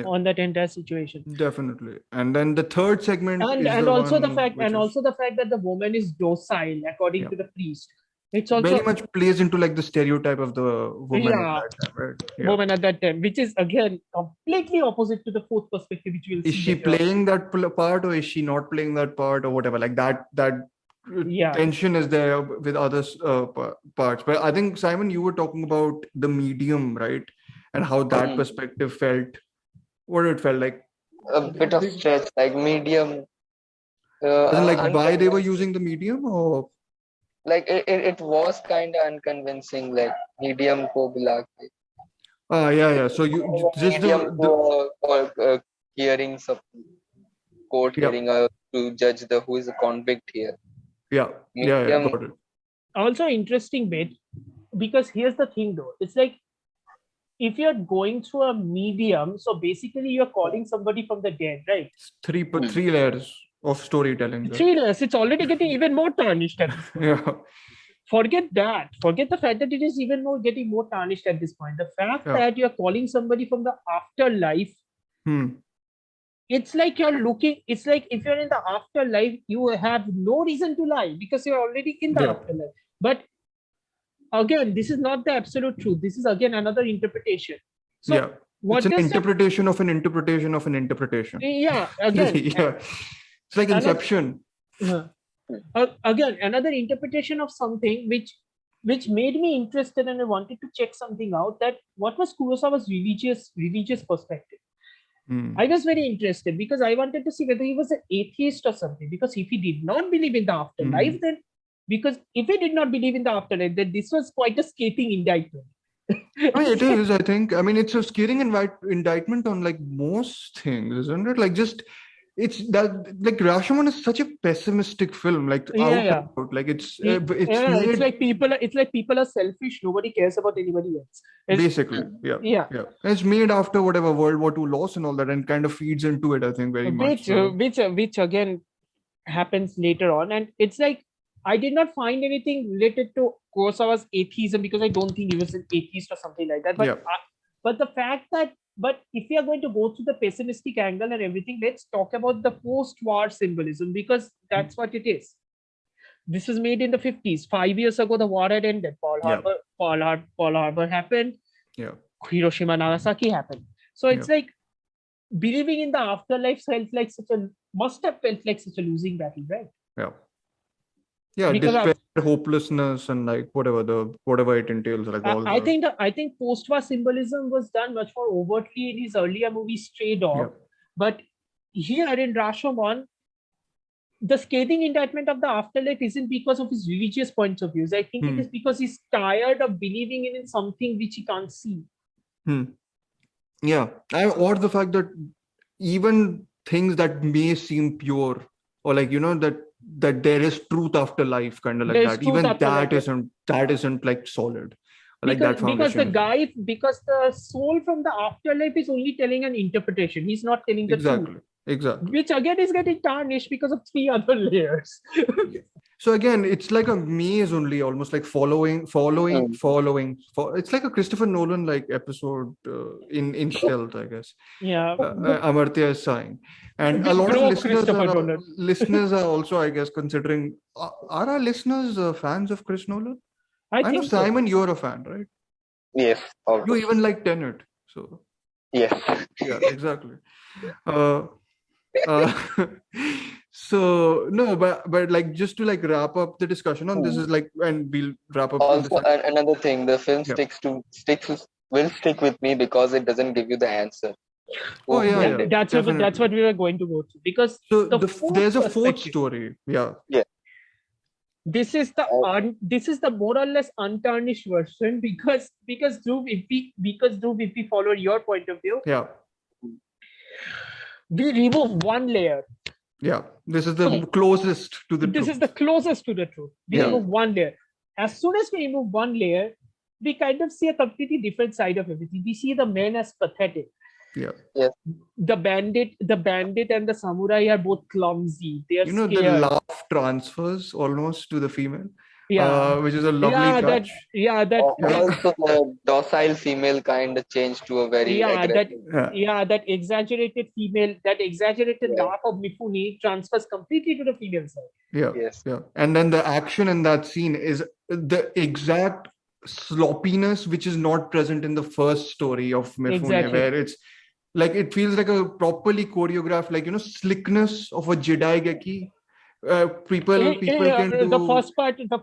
Speaker 2: on that entire situation.
Speaker 1: Definitely. And then the third segment
Speaker 2: and also the fact that the woman is docile according to the priest. It's also
Speaker 1: very much plays into like the stereotype of the woman at that time, right?
Speaker 2: Woman at that time, which is again completely opposite to the fourth perspective, which we'll see.
Speaker 1: Is she playing that part, or is she not playing that part, or whatever? Like that tension is there with other parts. But I think, Simon, you were talking about the medium, right? And how that perspective felt. What it felt like?
Speaker 3: A bit of stretch, like medium.
Speaker 1: Like why they were using the medium, or
Speaker 3: like it was kind of unconvincing, like medium ko bila ke.
Speaker 1: Yeah. So you just
Speaker 3: the hearing something, court hearing to judge who is a convict here.
Speaker 1: Yeah, got it.
Speaker 2: Also interesting bit, because here's the thing though, it's like if you're going through a medium, so basically you're calling somebody from the dead, right?
Speaker 1: Three layers of storytelling.
Speaker 2: 3 layers. It's already getting even more tarnished at this point. Forget that. Forget the fact that it is even more getting more tarnished at this point. The fact that you're calling somebody from the afterlife, it's like it's like if you're in the afterlife, you have no reason to lie because you're already in the afterlife. But again, this is not the absolute truth. This is again another interpretation. So
Speaker 1: it's an interpretation of an interpretation of an interpretation.
Speaker 2: Yeah, again.
Speaker 1: It's like Inception.
Speaker 2: Again, another interpretation of something which made me interested, and I wanted to check something out, that what was Kurosawa's religious perspective. I was very interested because I wanted to see whether he was an atheist or something, because if he did not believe in the afterlife, then because if he did not believe in the afterlife, then this was quite a scathing indictment.
Speaker 1: It is, I think. I mean, it's a scathing indictment on like most things, isn't it? Like just it's that like Rashomon is such a pessimistic film. Like out. Like it's
Speaker 2: like people are selfish. Nobody cares about anybody else.
Speaker 1: Basically, yeah. And it's made after whatever World War II loss and all that, and kind of feeds into it, I think, very much.
Speaker 2: Which again happens later on, and it's like I did not find anything related to Kurosawa's atheism because I don't think he was an atheist or something like that. But the fact that, but if we are going to go to the pessimistic angle and everything, let's talk about the post-war symbolism, because that's what it is. This was made in the 50s. 5 years ago, the war had ended. Pearl Harbor happened. Hiroshima, Nagasaki happened. So it's like believing in the afterlife must have felt like such a losing battle, right?
Speaker 1: Despair, hopelessness, and like whatever it entails, like all.
Speaker 2: I think post-war symbolism was done much more overtly in his earlier movie Stray Dog, but here in Rashomon, the scathing indictment of the afterlife isn't because of his religious points of views. I think it is because he's tired of believing in something which he can't see.
Speaker 1: Or the fact that even things that may seem pure, or like that there is truth after life, kind of like that. Even that isn't like solid. Like that foundation.
Speaker 2: Because the soul from the afterlife is only telling an interpretation. He's not telling the truth.
Speaker 1: Exactly.
Speaker 2: Which again is getting tarnished because of 3 other layers.
Speaker 1: So again, it's like a maze only, almost like following. It's like a Christopher Nolan like episode in stealth, I guess. Amartya is sighing, and a lot of listeners are also, I guess, considering. Are our listeners fans of Chris Nolan? I know Simon, you're a fan, right?
Speaker 3: Yes.
Speaker 1: You even like Tenet, so.
Speaker 3: Yes.
Speaker 1: Yeah, exactly. So no, but like just to like wrap up the discussion on this is like, and we'll wrap up.
Speaker 3: Also, another thing, the film will stick with me because it doesn't give you the answer.
Speaker 1: Oh yeah,
Speaker 2: That-
Speaker 1: yeah,
Speaker 2: that's what
Speaker 1: definitely.
Speaker 2: we were going to go through, because
Speaker 1: So
Speaker 2: the fourth
Speaker 1: there's a fourth
Speaker 2: perspective,
Speaker 1: story. Yeah,
Speaker 2: this is the this is the more or less untarnished version, because Dhruv, if we follow your point of view,
Speaker 1: yeah,
Speaker 2: we remove one layer.
Speaker 1: yeah. This is the closest to the
Speaker 2: This
Speaker 1: truth.
Speaker 2: is the closest to the truth. We
Speaker 1: Yeah,
Speaker 2: remove one layer. As soon as we remove one layer, we kind of see a completely different side of everything. We see the men as pathetic.
Speaker 1: yeah.
Speaker 3: yes,
Speaker 2: The bandit and the samurai are both clumsy. They are
Speaker 1: You know, the
Speaker 2: scared.
Speaker 1: laugh transfers almost to the female,
Speaker 2: Yeah.
Speaker 1: which is a lovely
Speaker 2: Yeah,
Speaker 1: touch.
Speaker 3: and
Speaker 1: Yeah,
Speaker 3: also the docile female kind of changed to a very
Speaker 2: yeah, that
Speaker 3: aggressive.
Speaker 1: yeah,
Speaker 2: that exaggerated female, that exaggerated
Speaker 3: Yeah,
Speaker 2: laugh of Mifune transfers completely to the female side.
Speaker 1: yeah,
Speaker 3: yes,
Speaker 1: yeah. And then the action in that scene is the exact sloppiness which is not present in the first story of Mifune,
Speaker 2: Exactly.
Speaker 1: where it's like it feels like a properly choreographed, like slickness of a Jidaigeki. People can
Speaker 2: The
Speaker 1: do.
Speaker 2: first part is the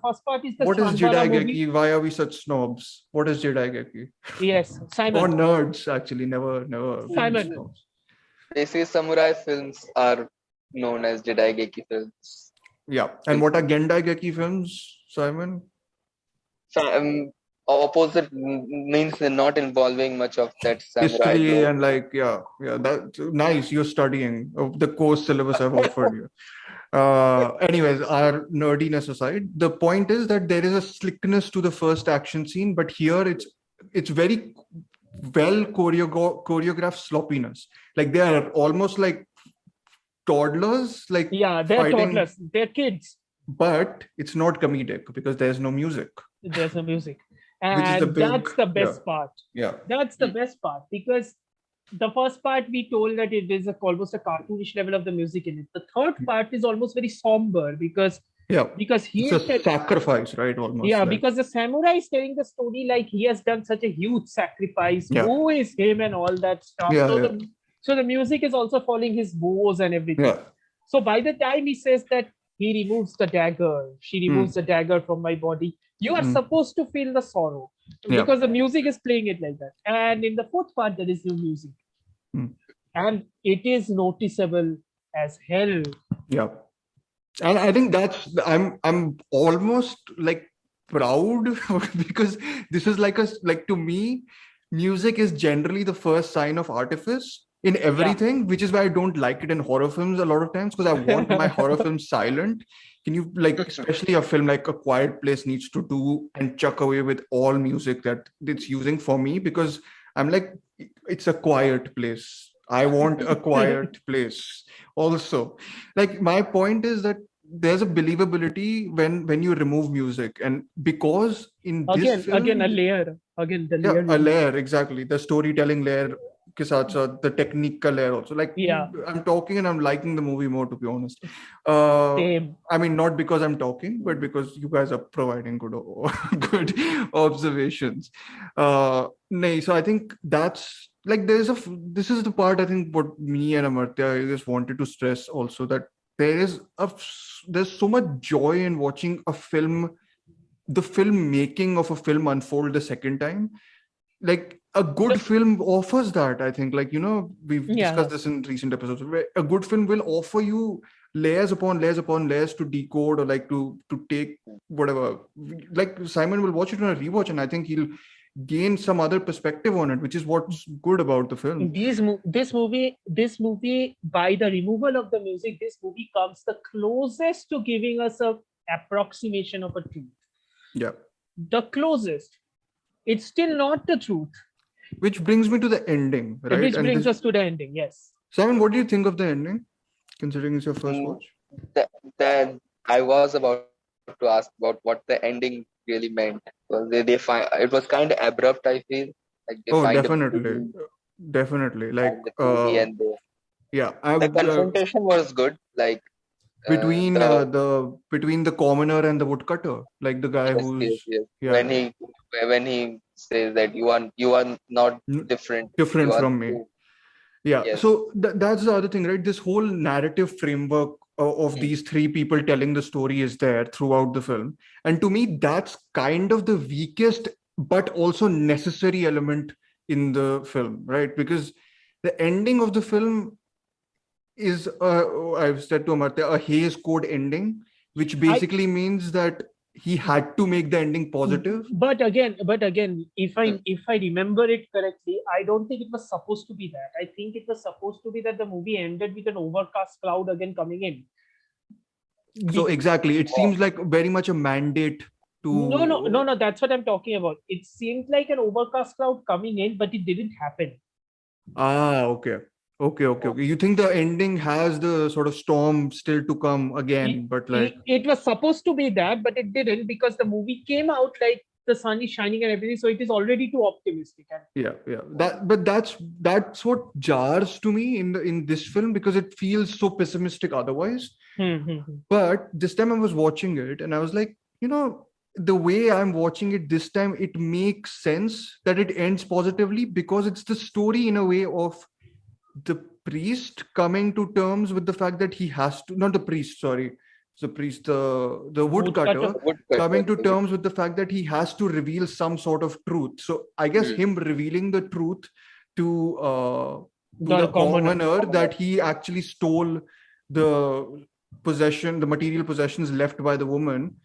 Speaker 1: What is
Speaker 2: Chanbara movie.
Speaker 1: Jidaigeki? Why are we such snobs? What is Jidaigeki?
Speaker 2: Yes,
Speaker 1: Or
Speaker 2: Simon.
Speaker 1: nerds, actually, never being
Speaker 3: yes.
Speaker 2: Simon.
Speaker 1: snobs.
Speaker 3: Basically, samurai films are known as Jidaigeki films.
Speaker 1: Yeah. And what are Gendaigeki films, Simon?
Speaker 3: Opposite means they're not involving much of that samurai
Speaker 1: History
Speaker 3: trope.
Speaker 1: and like, yeah, that's nice. You're studying the course syllabus I've offered you. Anyways, our nerdiness aside, the point is that there is a slickness to the first action scene, but here it's very well choreographed sloppiness. Like they are almost like toddlers, like
Speaker 2: Yeah, they're
Speaker 1: fighting,
Speaker 2: toddlers. They're kids.
Speaker 1: but it's not comedic because there's no music,
Speaker 2: There's no music.
Speaker 1: which is the
Speaker 2: And
Speaker 1: big,
Speaker 2: that's the
Speaker 1: yeah,
Speaker 2: best part.
Speaker 1: yeah,
Speaker 2: That's the best part, because the first part we told that it is almost a cartoonish level of the music in it. The third part is almost very somber, because
Speaker 1: yeah.
Speaker 2: he
Speaker 1: It's a
Speaker 2: is
Speaker 1: sacrifice, right? Almost
Speaker 2: yeah,
Speaker 1: like,
Speaker 2: because the samurai is telling the story like he has done such a huge sacrifice.
Speaker 1: yeah,
Speaker 2: Woe is him and all that stuff.
Speaker 1: yeah,
Speaker 2: So
Speaker 1: yeah,
Speaker 2: the music is also following his woes and everything.
Speaker 1: yeah.
Speaker 2: So by the time he says that he removes the dagger, she removes the dagger from my body, you are supposed to feel the sorrow,
Speaker 1: Yeah.
Speaker 2: because the music is playing it like that. And in the fourth part, there is no music, and it is noticeable as hell.
Speaker 1: Yeah. And I think I'm almost like proud because this is like to me, music is generally the first sign of artifice in everything, which is why I don't like it in horror films a lot of times, because I want my horror films silent. Can you, like, especially a film like A Quiet Place needs to do and chuck away with all music that it's using for me, because I'm like, it's a quiet place. I want a quiet place also. Like, my point is that there's a believability when you remove music, and because in this
Speaker 2: Again a
Speaker 1: film,
Speaker 2: layer. Again the
Speaker 1: yeah,
Speaker 2: layer.
Speaker 1: a layer, exactly, the storytelling layer के साथ साथ the technique का layer also, like,
Speaker 2: Yeah.
Speaker 1: I'm talking and I'm liking the movie more, to be honest.
Speaker 2: Same.
Speaker 1: I mean, not because I'm talking, but because you guys are providing good good observations. Nay, so I think that's like this is the part, I think, what me and Amartya just wanted to stress also, that there's so much joy in watching a film, the filmmaking of a film unfold the second time. Like, a good film offers that, I think, like, we've discussed this in recent episodes, where a good film will offer you layers upon layers upon layers to decode, or like to take whatever. Like, Simon will watch it on a rewatch, and I think he'll gain some other perspective on it, which is what's good about the film.
Speaker 2: This movie, by the removal of the music, this movie comes the closest to giving us a approximation of a truth.
Speaker 1: Yeah.
Speaker 2: The closest. It's still not the truth.
Speaker 1: Which brings me to the ending, right?
Speaker 2: Which brings us to the ending, yes.
Speaker 1: Simon, what do you think of the ending, considering it's your first watch?
Speaker 3: That I was about to ask about what the ending really meant. Well, they find it was kind of abrupt, I feel. Like they find
Speaker 1: definitely. Like,
Speaker 3: and
Speaker 1: yeah,
Speaker 3: the confrontation was good. Like
Speaker 1: between the commoner and the woodcutter, like the guy who's
Speaker 3: when he says that you are not different
Speaker 1: from me. Yeah. So that's the other thing, right? This whole narrative framework of these three people telling the story is there throughout the film, and to me, that's kind of the weakest but also necessary element in the film, right? Because the ending of the film is, I've said to Amartya, a Hays Code ending, which basically means that he had to make the ending positive.
Speaker 2: But again, if I remember it correctly, I don't think it was supposed to be that. I think it was supposed to be that the movie ended with an overcast cloud again coming in.
Speaker 1: So exactly, it seems like very much a mandate to.
Speaker 2: No. That's what I'm talking about. It seemed like an overcast cloud coming in, but it didn't happen.
Speaker 1: Okay. You think the ending has the sort of storm still to come again, but like
Speaker 2: it was supposed to be that, but it didn't, because the movie came out like the sun is shining and everything, so it is already too optimistic.
Speaker 1: yeah. That's what jars to me in this film, because it feels so pessimistic otherwise. But this time I was watching it and I was like, the way I'm watching it this time, it makes sense that it ends positively, because it's the story in a way of the priest coming to terms with the fact that he has to, not the priest, sorry, the priest, the woodcutter coming to terms with the fact that he has to reveal some sort of truth. So I guess him revealing the truth to the commoner that he actually stole the material possessions left by the woman,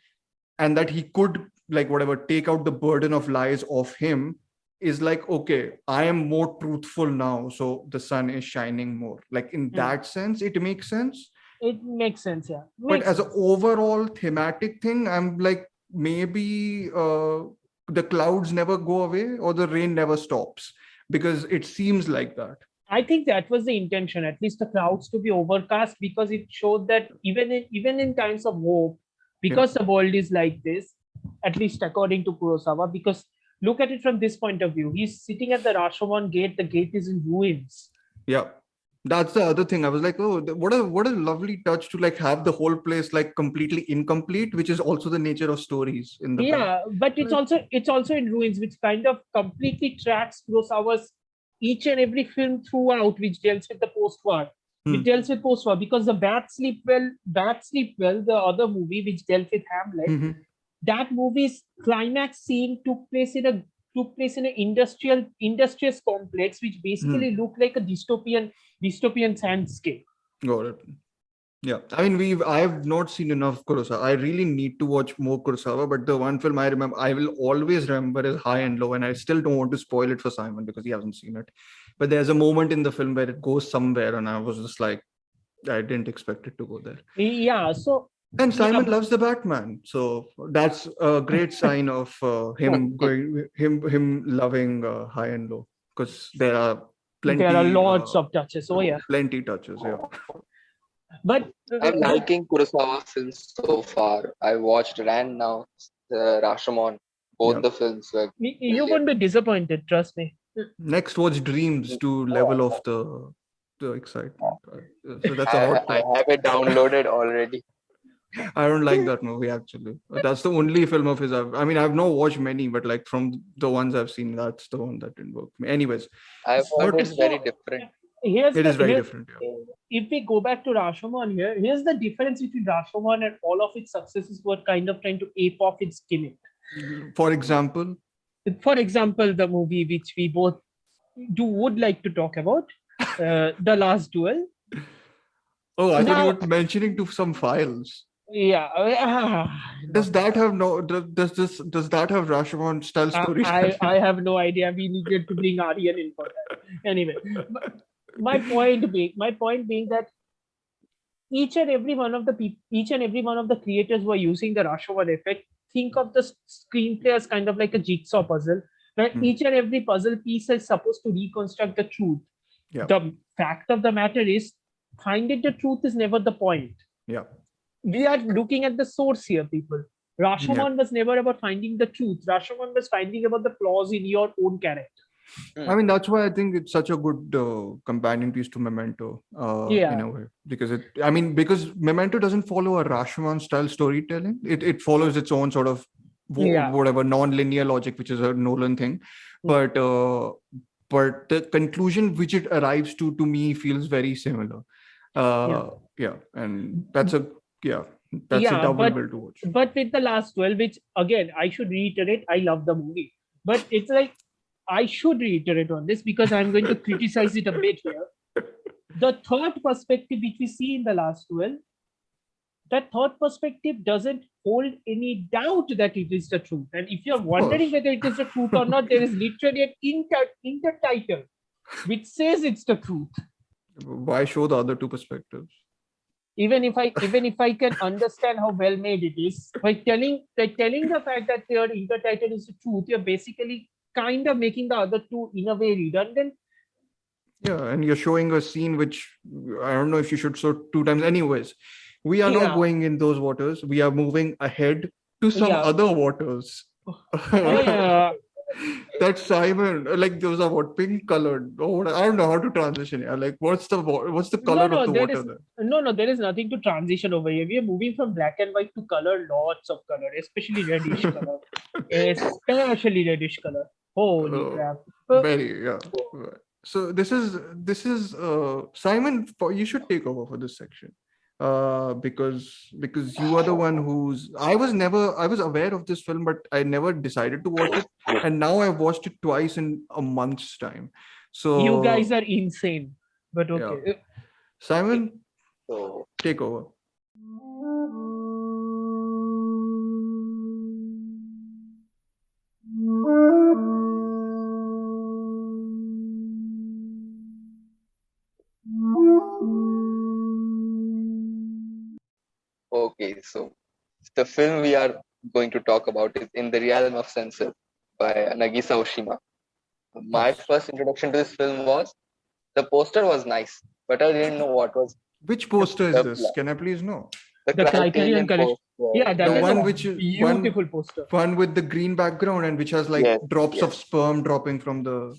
Speaker 1: and that he could, like, whatever, take out the burden of lies off him, is like, okay, I am more truthful now, so the sun is shining more. Like, in that sense, it makes sense.
Speaker 2: It makes sense, yeah.
Speaker 1: But as an overall thematic thing, I'm like, maybe the clouds never go away or the rain never stops, because it seems like that.
Speaker 2: I think that was the intention, at least the clouds to be overcast, because it showed that even in times of hope, because the world is like this, at least according to Kurosawa, because look at it from this point of view. He's sitting at the Rashomon gate. The gate is in ruins.
Speaker 1: Yeah. That's the other thing. I was like, oh, what a lovely touch to like have the whole place like completely incomplete, which is also the nature of stories in the
Speaker 2: film. But it's also in ruins, which kind of completely tracks Kurosawa's each and every film throughout, which deals with the post-war. It deals with post-war, because the Bad Sleep Well, the other movie which dealt with Hamlet, that movie's climax scene took place in an industrious complex, which basically looked like a dystopian landscape.
Speaker 1: Got it. Yeah, I mean, I've not seen enough Kurosawa. I really need to watch more Kurosawa, but the one film I remember, I will always remember, is High and Low, and I still don't want to spoil it for Simon because he hasn't seen it. But there's a moment in the film where it goes somewhere, and I was just like, I didn't expect it to go there.
Speaker 2: Yeah, so.
Speaker 1: And Simon loves the Batman, so that's a great sign of him loving High and Low, because there are plenty.
Speaker 2: There are lots of touches. Oh yeah,
Speaker 1: plenty touches. Yeah.
Speaker 2: But
Speaker 3: I'm liking Kurosawa films so far. I watched Ran now, Rashomon, both the films.
Speaker 2: You won't be disappointed, trust me.
Speaker 1: Next, watch Dreams to level off the excitement. So that's a hot
Speaker 3: I have it downloaded already.
Speaker 1: I don't like that movie, actually. That's the only film of his I've not watched many, but like from the ones I've seen, that's the one that didn't work for me. Anyways,
Speaker 3: I've heard it's very different.
Speaker 1: It is very different. Yeah.
Speaker 2: If we go back to Rashomon here's the difference between Rashomon and all of its successes were kind of trying to ape off its gimmick.
Speaker 1: For example,
Speaker 2: the movie which we both would like to talk about, The Last Duel.
Speaker 1: Oh, I thought you were mentioning to some files.
Speaker 2: Yeah.
Speaker 1: Does that have Rashomon style stories?
Speaker 2: I have no idea. We needed to bring Aryan in for that. Anyway, my point being that each and every one of the creators who are using the Rashomon effect, think of the screenplay as kind of like a jigsaw puzzle, where each and every puzzle piece is supposed to reconstruct the truth.
Speaker 1: Yeah.
Speaker 2: The fact of the matter is, finding the truth is never the point.
Speaker 1: Yeah.
Speaker 2: We are looking at the source here, people. Rashomon was never about finding the truth. Rashomon was finding about the flaws in your own character.
Speaker 1: I mean, that's why I think it's such a good companion piece to Memento, in a way, because Memento doesn't follow a Rashomon style storytelling. It follows its own sort of whatever non-linear logic, which is a Nolan thing, but the conclusion which it arrives to me feels very similar. And that's a double bill to watch.
Speaker 2: But with The Last Duel, which again I should reiterate, I love the movie, but it's like I should reiterate on this because I'm going to criticize it a bit here. The third perspective which we see in the last duel, that third perspective doesn't hold any doubt that it is the truth. And if you're wondering whether it is the truth or not, there is literally an intertitle which says it's the truth.
Speaker 1: Why show the other two perspectives?
Speaker 2: Even if I can understand how well made it is, by telling the fact that your intertitle is the truth, you're basically kind of making the other two in a way redundant.
Speaker 1: Yeah, and you're showing a scene which I don't know if you should show 2 times. Anyways, we are not going in those waters. We are moving ahead to some other waters. That Simon, like those are what, pink colored? Oh, I don't know how to transition. Yeah, like what's the color of the water there?
Speaker 2: No, there is nothing to transition over here. We are moving from black and white to color, lots of color, especially reddish color, especially reddish color. Holy crap!
Speaker 1: Very, yeah. So this is Simon. You should take over for this section. Because you are the one I was aware of this film, but I never decided to watch it, and now I've watched it twice in a month's time. So
Speaker 2: you guys are insane, but okay.
Speaker 1: Yeah. Simon, take over.
Speaker 3: Okay, so the film we are going to talk about is In the Realm of Senses by Nagisa Oshima. My first introduction to this film was, the poster was nice, but I didn't know what was.
Speaker 1: Which poster is this? Can I please know?
Speaker 3: The Criterion
Speaker 2: Collection. Yeah, that is
Speaker 1: one
Speaker 2: which is beautiful poster.
Speaker 1: One with the green background and which has like drops of sperm dropping from the.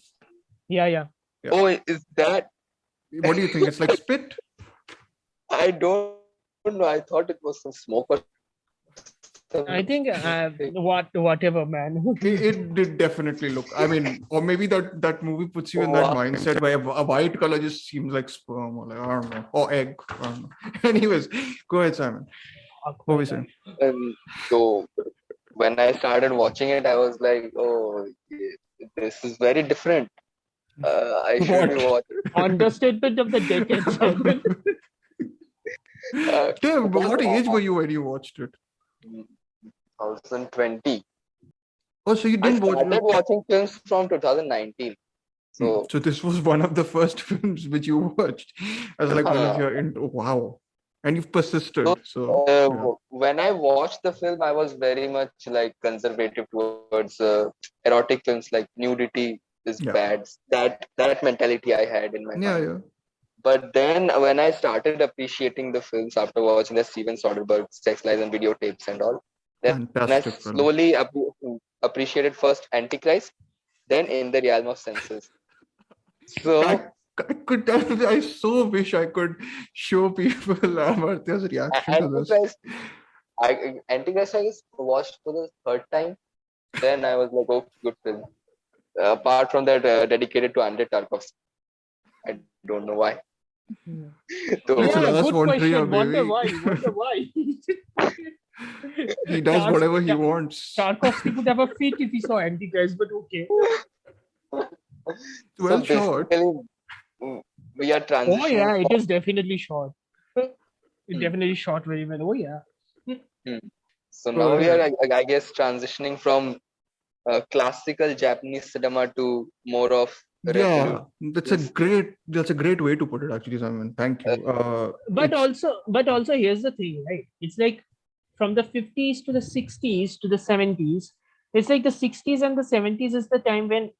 Speaker 2: Yeah.
Speaker 3: Oh, is that?
Speaker 1: What do you think? It's like spit?
Speaker 3: I don't know. I thought it was some smoke or something.
Speaker 2: I think whatever, man.
Speaker 1: It did definitely look. I mean, or maybe that movie puts you in that mindset where a white color just seems like sperm or like, I don't know, or egg. I don't know. Anyways, go ahead, Simon. What were we saying?
Speaker 3: So when I started watching it, I was like, oh, this is very different. I should be watching.
Speaker 2: Understatement of the decade.
Speaker 1: Tim, what age were you when you watched it?
Speaker 3: 2020.
Speaker 1: Oh, so you didn't watch it?
Speaker 3: I started watching films from 2019. So
Speaker 1: this was one of the first films which you watched. I was like, wow. And you've persisted.
Speaker 3: When I watched the film, I was very much like conservative towards erotic films, like nudity is bad. That mentality I had in my mind.
Speaker 1: Yeah.
Speaker 3: But then when I started appreciating the films after watching the Steven Soderbergh Sex Lies and Videotapes and all, then I slowly appreciated first Antichrist, then In the Realm of Senses. So
Speaker 1: I so wish I could show people Amartya's reaction to this.
Speaker 3: Antichrist I just watched for the third time. Then I was like, oh, good film. Apart from that, dedicated to Andrei Tarkovsky. I don't know why.
Speaker 2: Good question. Wonder why.
Speaker 1: He does whatever he wants.
Speaker 2: Tarkovsky could have a fit if he saw Antichrist, but okay.
Speaker 1: Well shot.
Speaker 3: We are transitioning.
Speaker 2: Oh yeah, it is definitely short. It definitely shot very well. Oh yeah.
Speaker 3: So now we are, I guess, transitioning from classical Japanese cinema to more of
Speaker 1: that's a great way to put it, actually, Simon. Thank you.
Speaker 2: But also here's the thing, right? It's like from the 50s to the 60s to the 70s. It's like the 60s and the 70s is the time when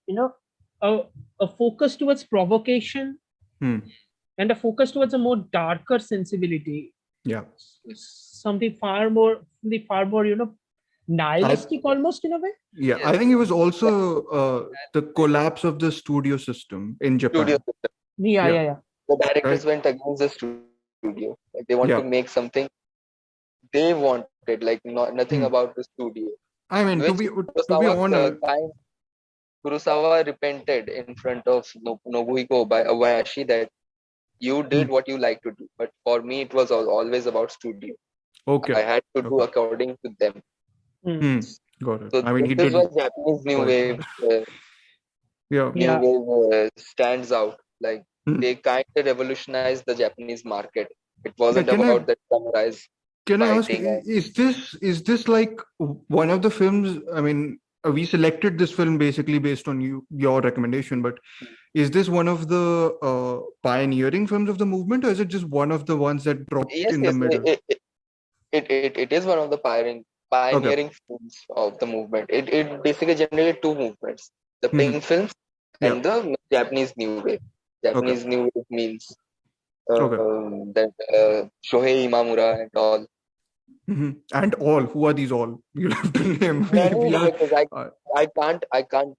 Speaker 2: a focus towards provocation and a focus towards a more darker sensibility.
Speaker 1: Yeah.
Speaker 2: Something far more nihilistic almost in a way.
Speaker 1: Yeah, I think it was also the collapse of the studio system in Japan.
Speaker 2: Yeah.
Speaker 3: The directors went against the studio. Like they wanted to make something they wanted, like nothing about the studio.
Speaker 1: I mean, to be honest,
Speaker 3: Kurosawa repented in front of Nobuhiko Obayashi that you did what you like to do, but for me it was always about studio.
Speaker 1: Okay,
Speaker 3: I had to do according to them.
Speaker 1: Got it.
Speaker 3: So
Speaker 1: I mean,
Speaker 3: this was Japanese new wave.
Speaker 2: Yeah.
Speaker 3: wave stands out. Like they
Speaker 1: Hmm.
Speaker 3: kind of revolutionized the Japanese market. It
Speaker 1: Yeah,
Speaker 3: wasn't about the samurais
Speaker 1: can I ask,
Speaker 3: fighting.
Speaker 1: is this like one of the films? I mean, we selected this film basically based on your recommendation, but is this one of the pioneering films of the movement, or is it just one of the ones that dropped
Speaker 3: Yes,
Speaker 1: in the
Speaker 3: yes,
Speaker 1: middle?
Speaker 3: it is one of the
Speaker 1: Okay.
Speaker 3: pioneering films of the movement. It basically generated two movements: the
Speaker 1: Hmm.
Speaker 3: pink films
Speaker 1: Yeah.
Speaker 3: and the Japanese New Wave.
Speaker 1: Okay.
Speaker 3: Japanese New Wave means
Speaker 1: Okay.
Speaker 3: that Shohei Imamura and all.
Speaker 1: And all, who are these all? You'll have to name.
Speaker 3: Many
Speaker 1: We are.
Speaker 3: directors.
Speaker 1: Uh,
Speaker 3: I can't.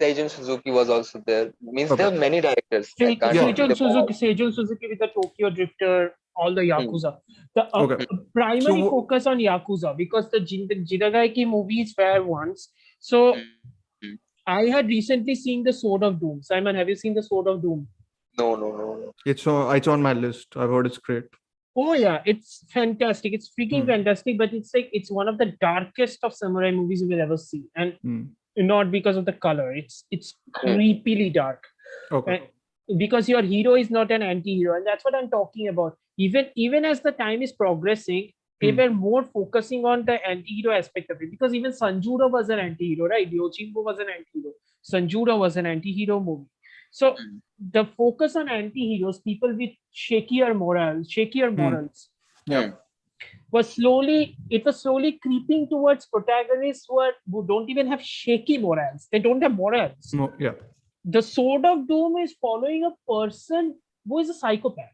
Speaker 3: Seijun Suzuki was also there. Means there
Speaker 1: okay.
Speaker 3: are many directors. I can't
Speaker 1: Yeah.
Speaker 3: repeat them all.
Speaker 2: Seijun Suzuki with the Tokyo Drifter, all the
Speaker 3: Hmm.
Speaker 2: Yakuza. The
Speaker 1: Okay.
Speaker 2: primary
Speaker 1: So
Speaker 2: focus on Yakuza because the Jinagaiki movies were once. So
Speaker 3: Hmm.
Speaker 2: I had recently seen the Sword of Doom. Simon, have you seen the Sword of Doom?
Speaker 3: No, no, no, no.
Speaker 1: it's on my list. I've heard it's great.
Speaker 2: Oh yeah, it's fantastic. It's freaking
Speaker 1: Hmm.
Speaker 2: fantastic, but it's like it's one of the darkest of samurai movies you will ever see. And
Speaker 1: Hmm.
Speaker 2: not because of the color. It's
Speaker 3: Hmm.
Speaker 2: creepily dark.
Speaker 1: Okay.
Speaker 2: Because your hero is not an anti-hero, and that's what I'm talking about. Even as the time is progressing, they
Speaker 1: Hmm.
Speaker 2: were more focusing on the anti-hero aspect of it, because even Sanjuro was an anti-hero, right? Yojimbo was an anti-hero. Sanjuro was an anti-hero movie. So
Speaker 3: Hmm.
Speaker 2: the focus on anti-heroes, people with shakier
Speaker 1: Hmm.
Speaker 2: morals,
Speaker 1: Yeah.
Speaker 2: was slowly creeping towards protagonists who don't even have shaky morals. They don't have morals.
Speaker 1: No. Yeah.
Speaker 2: The Sword of Doom is following a person who is a psychopath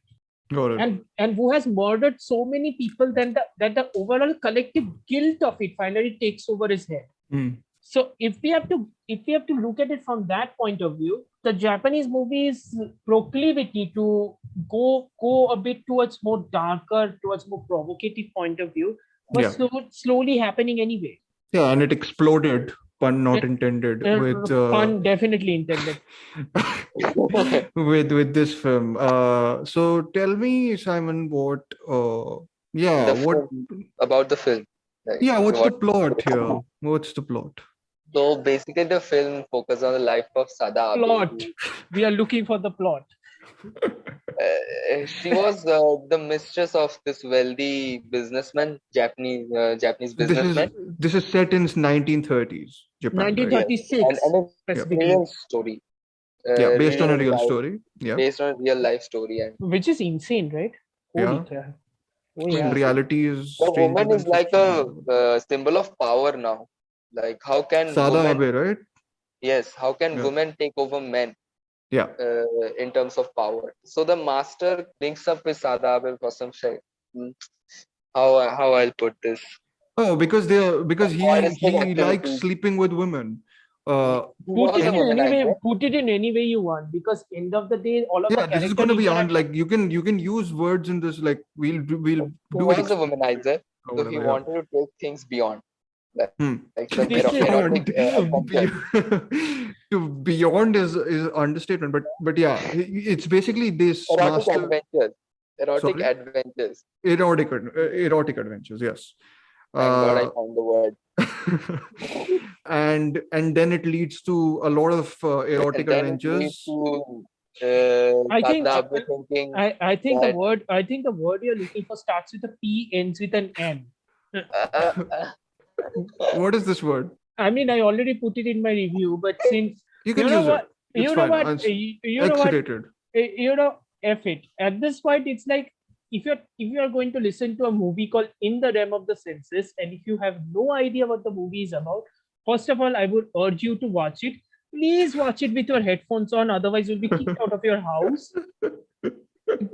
Speaker 1: Got it.
Speaker 2: and who has murdered so many people that the overall collective guilt of it finally takes over his head.
Speaker 1: Hmm.
Speaker 2: So if we have to look at it from that point of view, the Japanese movie's proclivity to go a bit towards more darker, towards more provocative point of view was
Speaker 1: Yeah.
Speaker 2: slowly happening anyway.
Speaker 1: Yeah, and it exploded. Pun not
Speaker 2: Uh,
Speaker 1: intended. With
Speaker 2: Pun definitely intended.
Speaker 1: with this film. So tell me, Simon, what? Yeah,
Speaker 3: The
Speaker 1: what?
Speaker 3: film, about the film. Like
Speaker 1: Yeah, what's the
Speaker 3: what?
Speaker 1: plot here? What's the plot?
Speaker 3: So basically, the film focuses on the life of Sada Abe.
Speaker 2: Plot. We are looking for the plot.
Speaker 3: She was the mistress of this wealthy businessman, Japanese
Speaker 1: This is
Speaker 3: businessman.
Speaker 1: this is set in 1930s Japan, right?
Speaker 3: Yes,
Speaker 2: 1936
Speaker 3: and it's
Speaker 1: Yep.
Speaker 2: specifically,
Speaker 3: real story,
Speaker 1: Yeah, based on a
Speaker 3: real
Speaker 1: real
Speaker 3: life,
Speaker 1: story. Yeah.
Speaker 3: based on a real life story, and
Speaker 2: which is insane, right? Holy
Speaker 1: Yeah.
Speaker 2: crap. Oh
Speaker 1: I mean,
Speaker 2: yeah.
Speaker 1: reality is
Speaker 3: the
Speaker 1: stranger
Speaker 3: woman
Speaker 1: than
Speaker 3: is like
Speaker 1: fiction.
Speaker 3: a symbol of power now. Like how can
Speaker 1: Sada
Speaker 3: women?
Speaker 1: Abe, right?
Speaker 3: Yes, how can
Speaker 1: Yeah.
Speaker 3: women take over men
Speaker 1: Yeah.
Speaker 3: in terms of power? So the master links up with Sada Abe for some shit. Hmm, how I'll put this?
Speaker 1: Oh, because
Speaker 3: Voyeuristic
Speaker 1: he likes
Speaker 3: activities.
Speaker 1: sleeping with women.
Speaker 3: He
Speaker 1: Uh,
Speaker 2: Put
Speaker 3: was
Speaker 2: it
Speaker 3: a
Speaker 2: in
Speaker 1: and
Speaker 2: any way.
Speaker 3: womanizer.
Speaker 2: Put it in any way you want, because end of the day, all of the
Speaker 1: yeah, this is
Speaker 2: character
Speaker 1: going to be on,
Speaker 2: interaction.
Speaker 1: like you can use words in this, like we'll
Speaker 3: He
Speaker 1: do it
Speaker 3: was a womanizer,
Speaker 1: or
Speaker 3: so he
Speaker 1: whatever. Yeah.
Speaker 3: wanted to take things beyond, like,
Speaker 1: Hmm.
Speaker 3: like some
Speaker 2: This is
Speaker 3: erotic
Speaker 1: Beyond,
Speaker 3: adventures.
Speaker 1: to beyond is understatement, but yeah, it's basically this
Speaker 3: Erotic
Speaker 1: master.
Speaker 3: adventures. Erotic
Speaker 1: Sorry,
Speaker 3: adventures.
Speaker 1: erotic adventures. Yes.
Speaker 3: Thank God I
Speaker 1: Uh,
Speaker 3: found the word.
Speaker 1: and then it leads to a lot of erotic
Speaker 3: And then it leads
Speaker 1: adventures.
Speaker 3: to
Speaker 2: I think
Speaker 3: Sada Abe thinking
Speaker 2: I think the
Speaker 3: that
Speaker 2: word I think the word you're looking for starts with a P, ends with an M.
Speaker 3: uh,
Speaker 1: What is this word?
Speaker 2: I mean, I already put it in my review, but since
Speaker 1: You can
Speaker 2: you know
Speaker 1: use it.
Speaker 2: what,
Speaker 1: It's
Speaker 2: you know
Speaker 1: fine.
Speaker 2: what,
Speaker 1: It's
Speaker 2: you know what,
Speaker 1: X-rated.
Speaker 2: F it. At this point, it's like if you're going to listen to a movie called In the Realm of the Senses, and if you have no idea what the movie is about, first of all, I would urge you to watch it. Please watch it with your headphones on, otherwise you'll be kicked out of your house.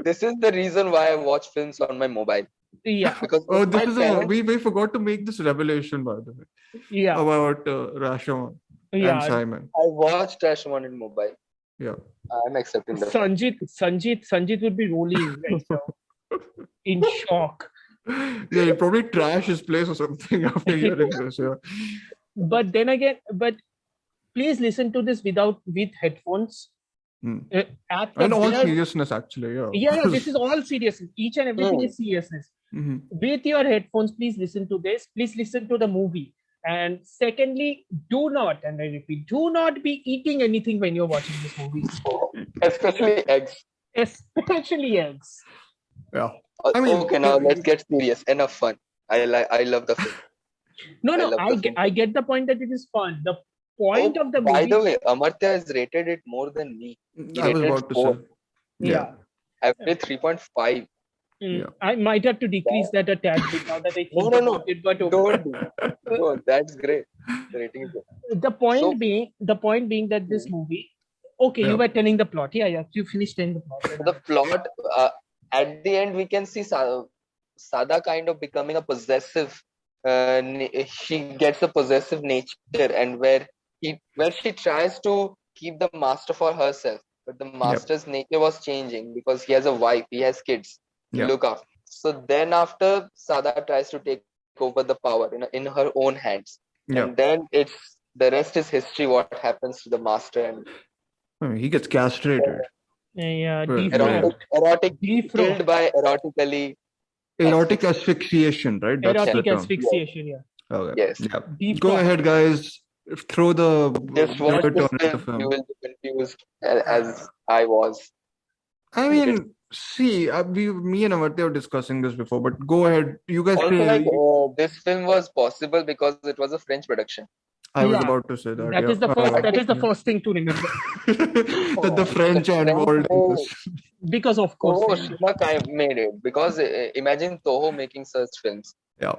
Speaker 3: this is the reason why I watch films on my mobile.
Speaker 2: Yeah,
Speaker 3: Because if
Speaker 1: Oh, this
Speaker 3: my
Speaker 1: is
Speaker 3: parents,
Speaker 1: we forgot to make this revelation, by the way,
Speaker 2: yeah,
Speaker 1: about Rashomon and
Speaker 2: yeah.
Speaker 1: Simon.
Speaker 3: I watched Rashomon in mobile.
Speaker 1: Yeah.
Speaker 3: I'm accepting the fact.
Speaker 2: Sanjit would be rolling right now in shock.
Speaker 1: Yeah, he'll probably trash his place or something after hearing this. Yeah.
Speaker 2: But then again, please listen to this with headphones.
Speaker 1: Hmm.
Speaker 2: At the
Speaker 1: And all
Speaker 2: bare
Speaker 1: seriousness, actually. Yeah.
Speaker 2: Yeah, this is all seriousness. Each and everything
Speaker 3: Hmm.
Speaker 2: is seriousness.
Speaker 1: Mhm.
Speaker 2: With your headphones, please listen to this. Please listen to the movie. And secondly, do not, and I repeat, do not be eating anything when you're watching this movie.
Speaker 3: Especially eggs.
Speaker 2: Especially eggs.
Speaker 1: Yeah. I mean,
Speaker 3: Okay, now let's get serious. Enough fun. I love the film.
Speaker 2: No,
Speaker 3: love the film.
Speaker 2: I get the point that it is fun. The point of the movie.
Speaker 3: By the way, Amartya has rated it more than me. He
Speaker 1: I was
Speaker 3: rated
Speaker 1: about to
Speaker 3: 4.
Speaker 1: say. Yeah.
Speaker 3: I've rated 3.5.
Speaker 1: Yeah.
Speaker 2: I might have to decrease that a tad bit now that I think
Speaker 3: No.
Speaker 2: about it, but okay.
Speaker 3: Don't do. No, that's great. The rating is good.
Speaker 2: The point being that this movie. Okay, you were telling the plot. Yeah. You finished telling the plot.
Speaker 3: The plot, at the end, we can see Sada kind of becoming a possessive. She gets a possessive nature, and where she tries to keep the master for herself, but the master's nature was changing because he has a wife, he has kids to look after. So then, after Sada tries to take over the power in her own hands, and then the rest is history. What happens to the master and
Speaker 1: I mean, he gets castrated.
Speaker 2: Yeah,
Speaker 3: erotic killed by
Speaker 1: erotic asphyxiation, right? That's
Speaker 2: erotic
Speaker 1: the term.
Speaker 2: asphyxiation, yeah.
Speaker 1: Okay.
Speaker 3: Yes.
Speaker 1: Yeah. Go ahead, guys. Throw the
Speaker 3: just watch
Speaker 1: the
Speaker 3: this film. You will be confused as I was.
Speaker 1: I mean, see, me and Amartya were discussing this before, but go ahead. You guys say
Speaker 3: this film was possible because it was a French production.
Speaker 1: I was about to say that.
Speaker 2: That is the first. That is the first thing to remember.
Speaker 1: That the French are involved in this.
Speaker 2: Because of course.
Speaker 3: Toho made it. Because imagine Toho making such films.
Speaker 1: Yeah.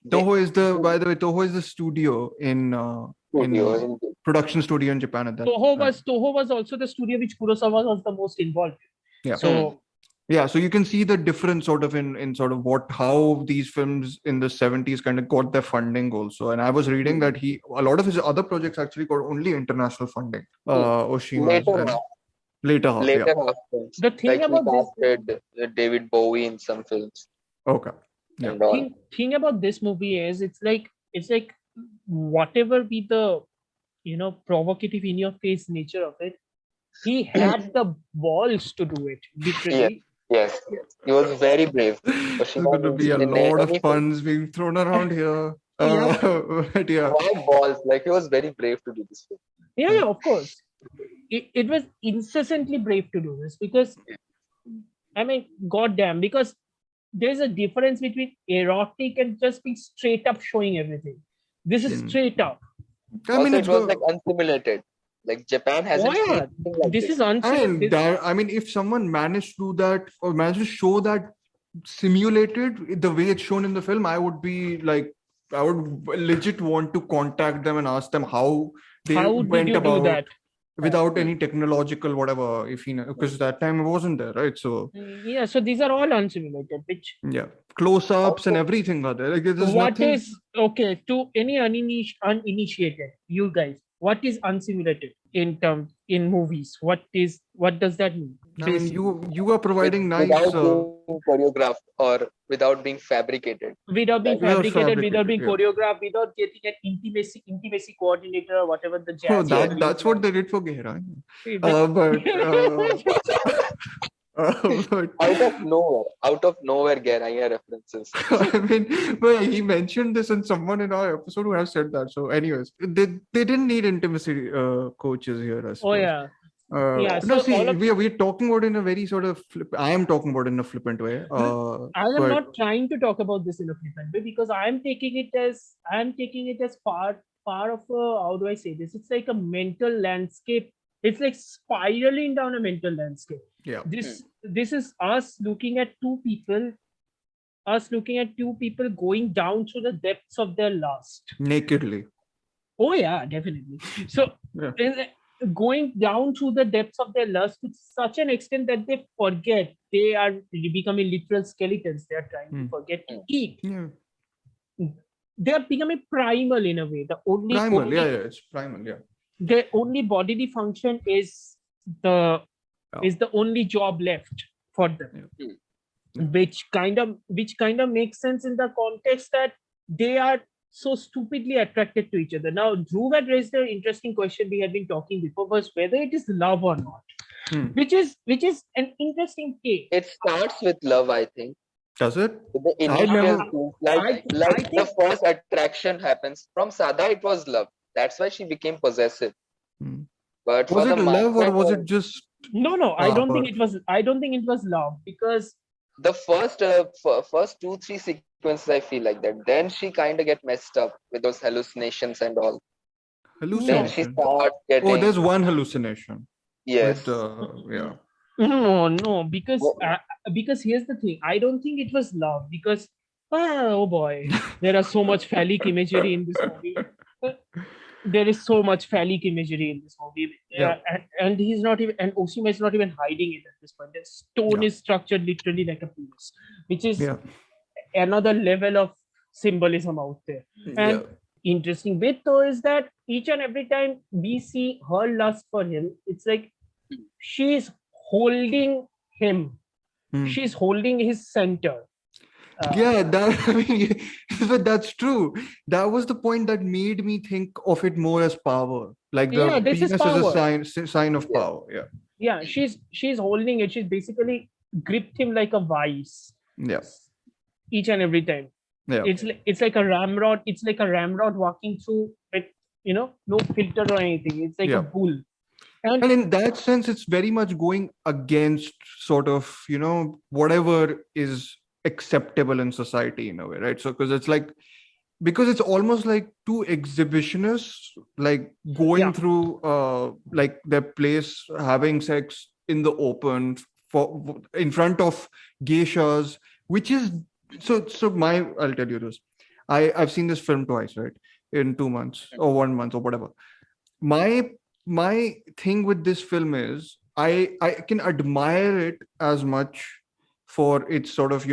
Speaker 1: Toho is by the way, Toho is the studio in production studio in Japan at that.
Speaker 2: Toho was also the studio which Kurosawa was the most involved in.
Speaker 1: Yeah.
Speaker 2: So
Speaker 1: so you can see the difference sort of in sort of how these films in the 70s kind of got their funding also. And I was reading that a lot of his other projects actually got only international funding. Oshima's later half.
Speaker 2: The thing about
Speaker 3: this David Bowie in some films.
Speaker 1: Okay. Yeah.
Speaker 2: Thing about this movie is it's like whatever be the provocative in your face nature of it, he had the balls to do it, literally.
Speaker 3: Yes. He was very brave.
Speaker 1: There's going to be a lot of puns being thrown around here. But
Speaker 3: why balls? Like, he was very brave to do this film.
Speaker 2: Yeah, of course. It was incessantly brave to do this because, I mean, goddamn, because there's a difference between erotic and just being straight up showing everything. This is straight up.
Speaker 1: I mean,
Speaker 3: it was like unsimulated. Like Japan hasn't.
Speaker 2: This is unsimulated.
Speaker 1: I mean, if someone managed to do that or managed to show that simulated the way it's shown in the film, I would legit want to contact them and ask them how they went about that without any technological whatever, because that time it wasn't there, right? So
Speaker 2: so these are all unsimulated, which
Speaker 1: close-ups and everything are there. Like,
Speaker 2: to any uninitiated, you guys, what is unsimulated in movies? What does that mean?
Speaker 1: I mean, you are providing nice
Speaker 3: being choreographed or without being fabricated.
Speaker 2: Without being fabricated, without being choreographed, without getting an intimacy coordinator or whatever the jazz.
Speaker 1: That's what they did for Gehra. But
Speaker 3: out of nowhere, Gehra references.
Speaker 1: I mean, but he mentioned this and someone in our episode who has said that. So, anyways, they didn't need intimacy coaches here. I suppose.
Speaker 2: Oh yeah.
Speaker 1: We're talking about it in a very sort of I am talking about it in a flippant way.
Speaker 2: I am not trying to talk about this in a flippant way because I am taking it as part of how do I say this? It's like a mental landscape. It's like spiraling down a mental landscape.
Speaker 1: Yeah.
Speaker 2: This is us looking at two people going down to the depths of their lust.
Speaker 1: Nakedly.
Speaker 2: Oh yeah, definitely. So going down to the depths of their lust to such an extent that they forget they are becoming literal skeletons. They are trying to forget to eat.
Speaker 1: Yeah.
Speaker 2: They are becoming primal in a way.
Speaker 1: It's primal. Yeah.
Speaker 2: The only bodily function is the only job left for them, which kind of makes sense in the context that they are so stupidly attracted to each other. Now, Dhruv had raised an interesting question we had been talking before, was whether it is love or not, which is an interesting take.
Speaker 3: It starts with love, I think.
Speaker 1: Does it?
Speaker 3: The
Speaker 1: I
Speaker 3: initial
Speaker 1: never.
Speaker 3: scenes,
Speaker 2: I
Speaker 3: like the
Speaker 2: think
Speaker 3: first attraction happens. From Sada, it was love. That's why she became possessive.
Speaker 1: Hmm.
Speaker 3: But
Speaker 1: Was
Speaker 3: for the
Speaker 1: it love or
Speaker 3: Margaret,
Speaker 1: was it just
Speaker 2: no. I don't think
Speaker 1: power?
Speaker 2: it was. I don't think it was love because
Speaker 3: the first 2 3 sequences, I feel like that. Then she kind of get messed up with those hallucinations and all. Then
Speaker 2: no,
Speaker 3: she
Speaker 1: Hallucination.
Speaker 3: starts
Speaker 1: Oh, there's
Speaker 3: getting,
Speaker 1: one hallucination with
Speaker 3: yes.
Speaker 1: yeah.
Speaker 2: no,
Speaker 3: Wo-
Speaker 2: because here's the thing. I don't think it was love because oh boy, there are so much phallic imagery in this movie. Uh, There is so much phallic imagery in this movie,
Speaker 1: Yeah.
Speaker 2: and he's not even, and Osima is not even hiding it at this point. The stone
Speaker 1: Yeah.
Speaker 2: is structured literally like a penis, which is
Speaker 1: Yeah.
Speaker 2: another level of symbolism out there.
Speaker 1: Yeah.
Speaker 2: And interesting bit though is that each and every time we see her lust for him, it's like she's holding him.
Speaker 1: Hmm.
Speaker 2: She's holding his center.
Speaker 1: Yeah, that I mean, but that's true. That was the point that made me think of it more as power. Like
Speaker 2: Yeah,
Speaker 1: the
Speaker 2: this is
Speaker 1: penis is a
Speaker 2: power.
Speaker 1: sign of
Speaker 3: yes.
Speaker 1: power. Yeah.
Speaker 2: Yeah, she's holding it. She's basically gripped him like a vice
Speaker 1: Yeah.
Speaker 2: each and every time.
Speaker 1: Yeah.
Speaker 2: It's like a ramrod. It's like a ramrod walking through with no filter or anything. It's like a
Speaker 1: Yeah.
Speaker 2: bull. And
Speaker 1: And in that sense, it's very much going against sort of, whatever is acceptable in society in a way, right? So, because it's almost like two exhibitionists, like going
Speaker 2: yeah,
Speaker 1: through, like their place, having sex in the open in front of geishas, which is I'll tell you this. I've seen this film twice, right? In 2 months or 1 month or whatever. My thing with this film is I can admire it as much for its sort of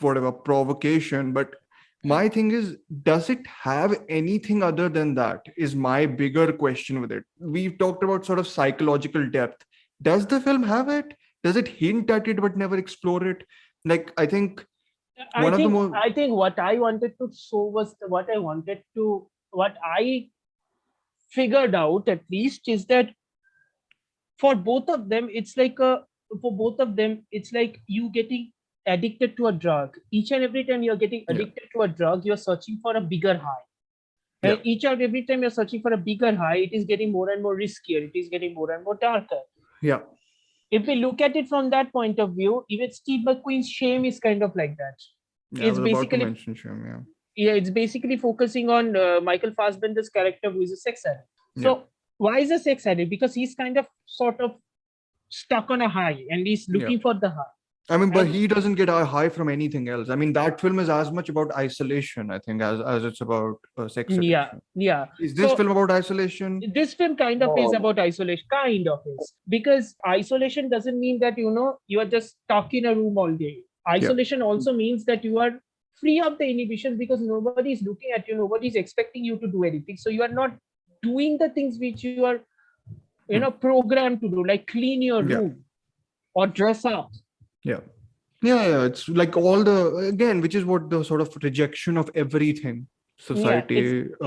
Speaker 1: whatever provocation, but my thing is, does it have anything other than that is my bigger question with it. We've talked about sort of psychological depth. Does the film have it? Does it hint at it but never explore it? Like, I think
Speaker 2: I
Speaker 1: one of the
Speaker 2: think
Speaker 1: more
Speaker 2: I think what I wanted to show was what I figured out at least is that for both of them it's like you getting addicted to a drug. Each and every time you're getting
Speaker 1: yeah
Speaker 2: addicted to a drug, you're searching for a bigger high.
Speaker 1: yeah
Speaker 2: And each and every time you're searching for a bigger high, it is getting more and more riskier. It is getting more and more darker.
Speaker 1: yeah
Speaker 2: If we look at it from that point of view, even Steve McQueen's Shame is kind of like that.
Speaker 1: yeah I
Speaker 2: It's
Speaker 1: was about to
Speaker 2: basically
Speaker 1: mention Shyam.
Speaker 2: it's basically focusing on Michael Fassbender's character who is a sex addict.
Speaker 1: Yeah.
Speaker 2: So why is a sex addict? Because he's kind of sort of stuck on a high and he's
Speaker 1: Yeah.
Speaker 2: looking for the high.
Speaker 1: I mean, but
Speaker 2: And
Speaker 1: he doesn't get a high from anything else. I mean, that film is as much about isolation, I think, as it's about sex
Speaker 2: yeah,
Speaker 1: addiction.
Speaker 2: yeah.
Speaker 1: Is this
Speaker 2: So
Speaker 1: film about isolation?
Speaker 2: this film kind of is
Speaker 3: No.
Speaker 2: about isolation, kind of is. Because isolation doesn't mean that you are just stuck in a room all day. Isolation also means that you are free of the inhibitions because nobody is looking at you, nobody is expecting you to do anything. So you are not doing the things which you are programmed to do, like clean your
Speaker 1: Yeah.
Speaker 2: room or dress up.
Speaker 1: Yeah. Yeah. It's like all again, which is what the sort of rejection of everything society.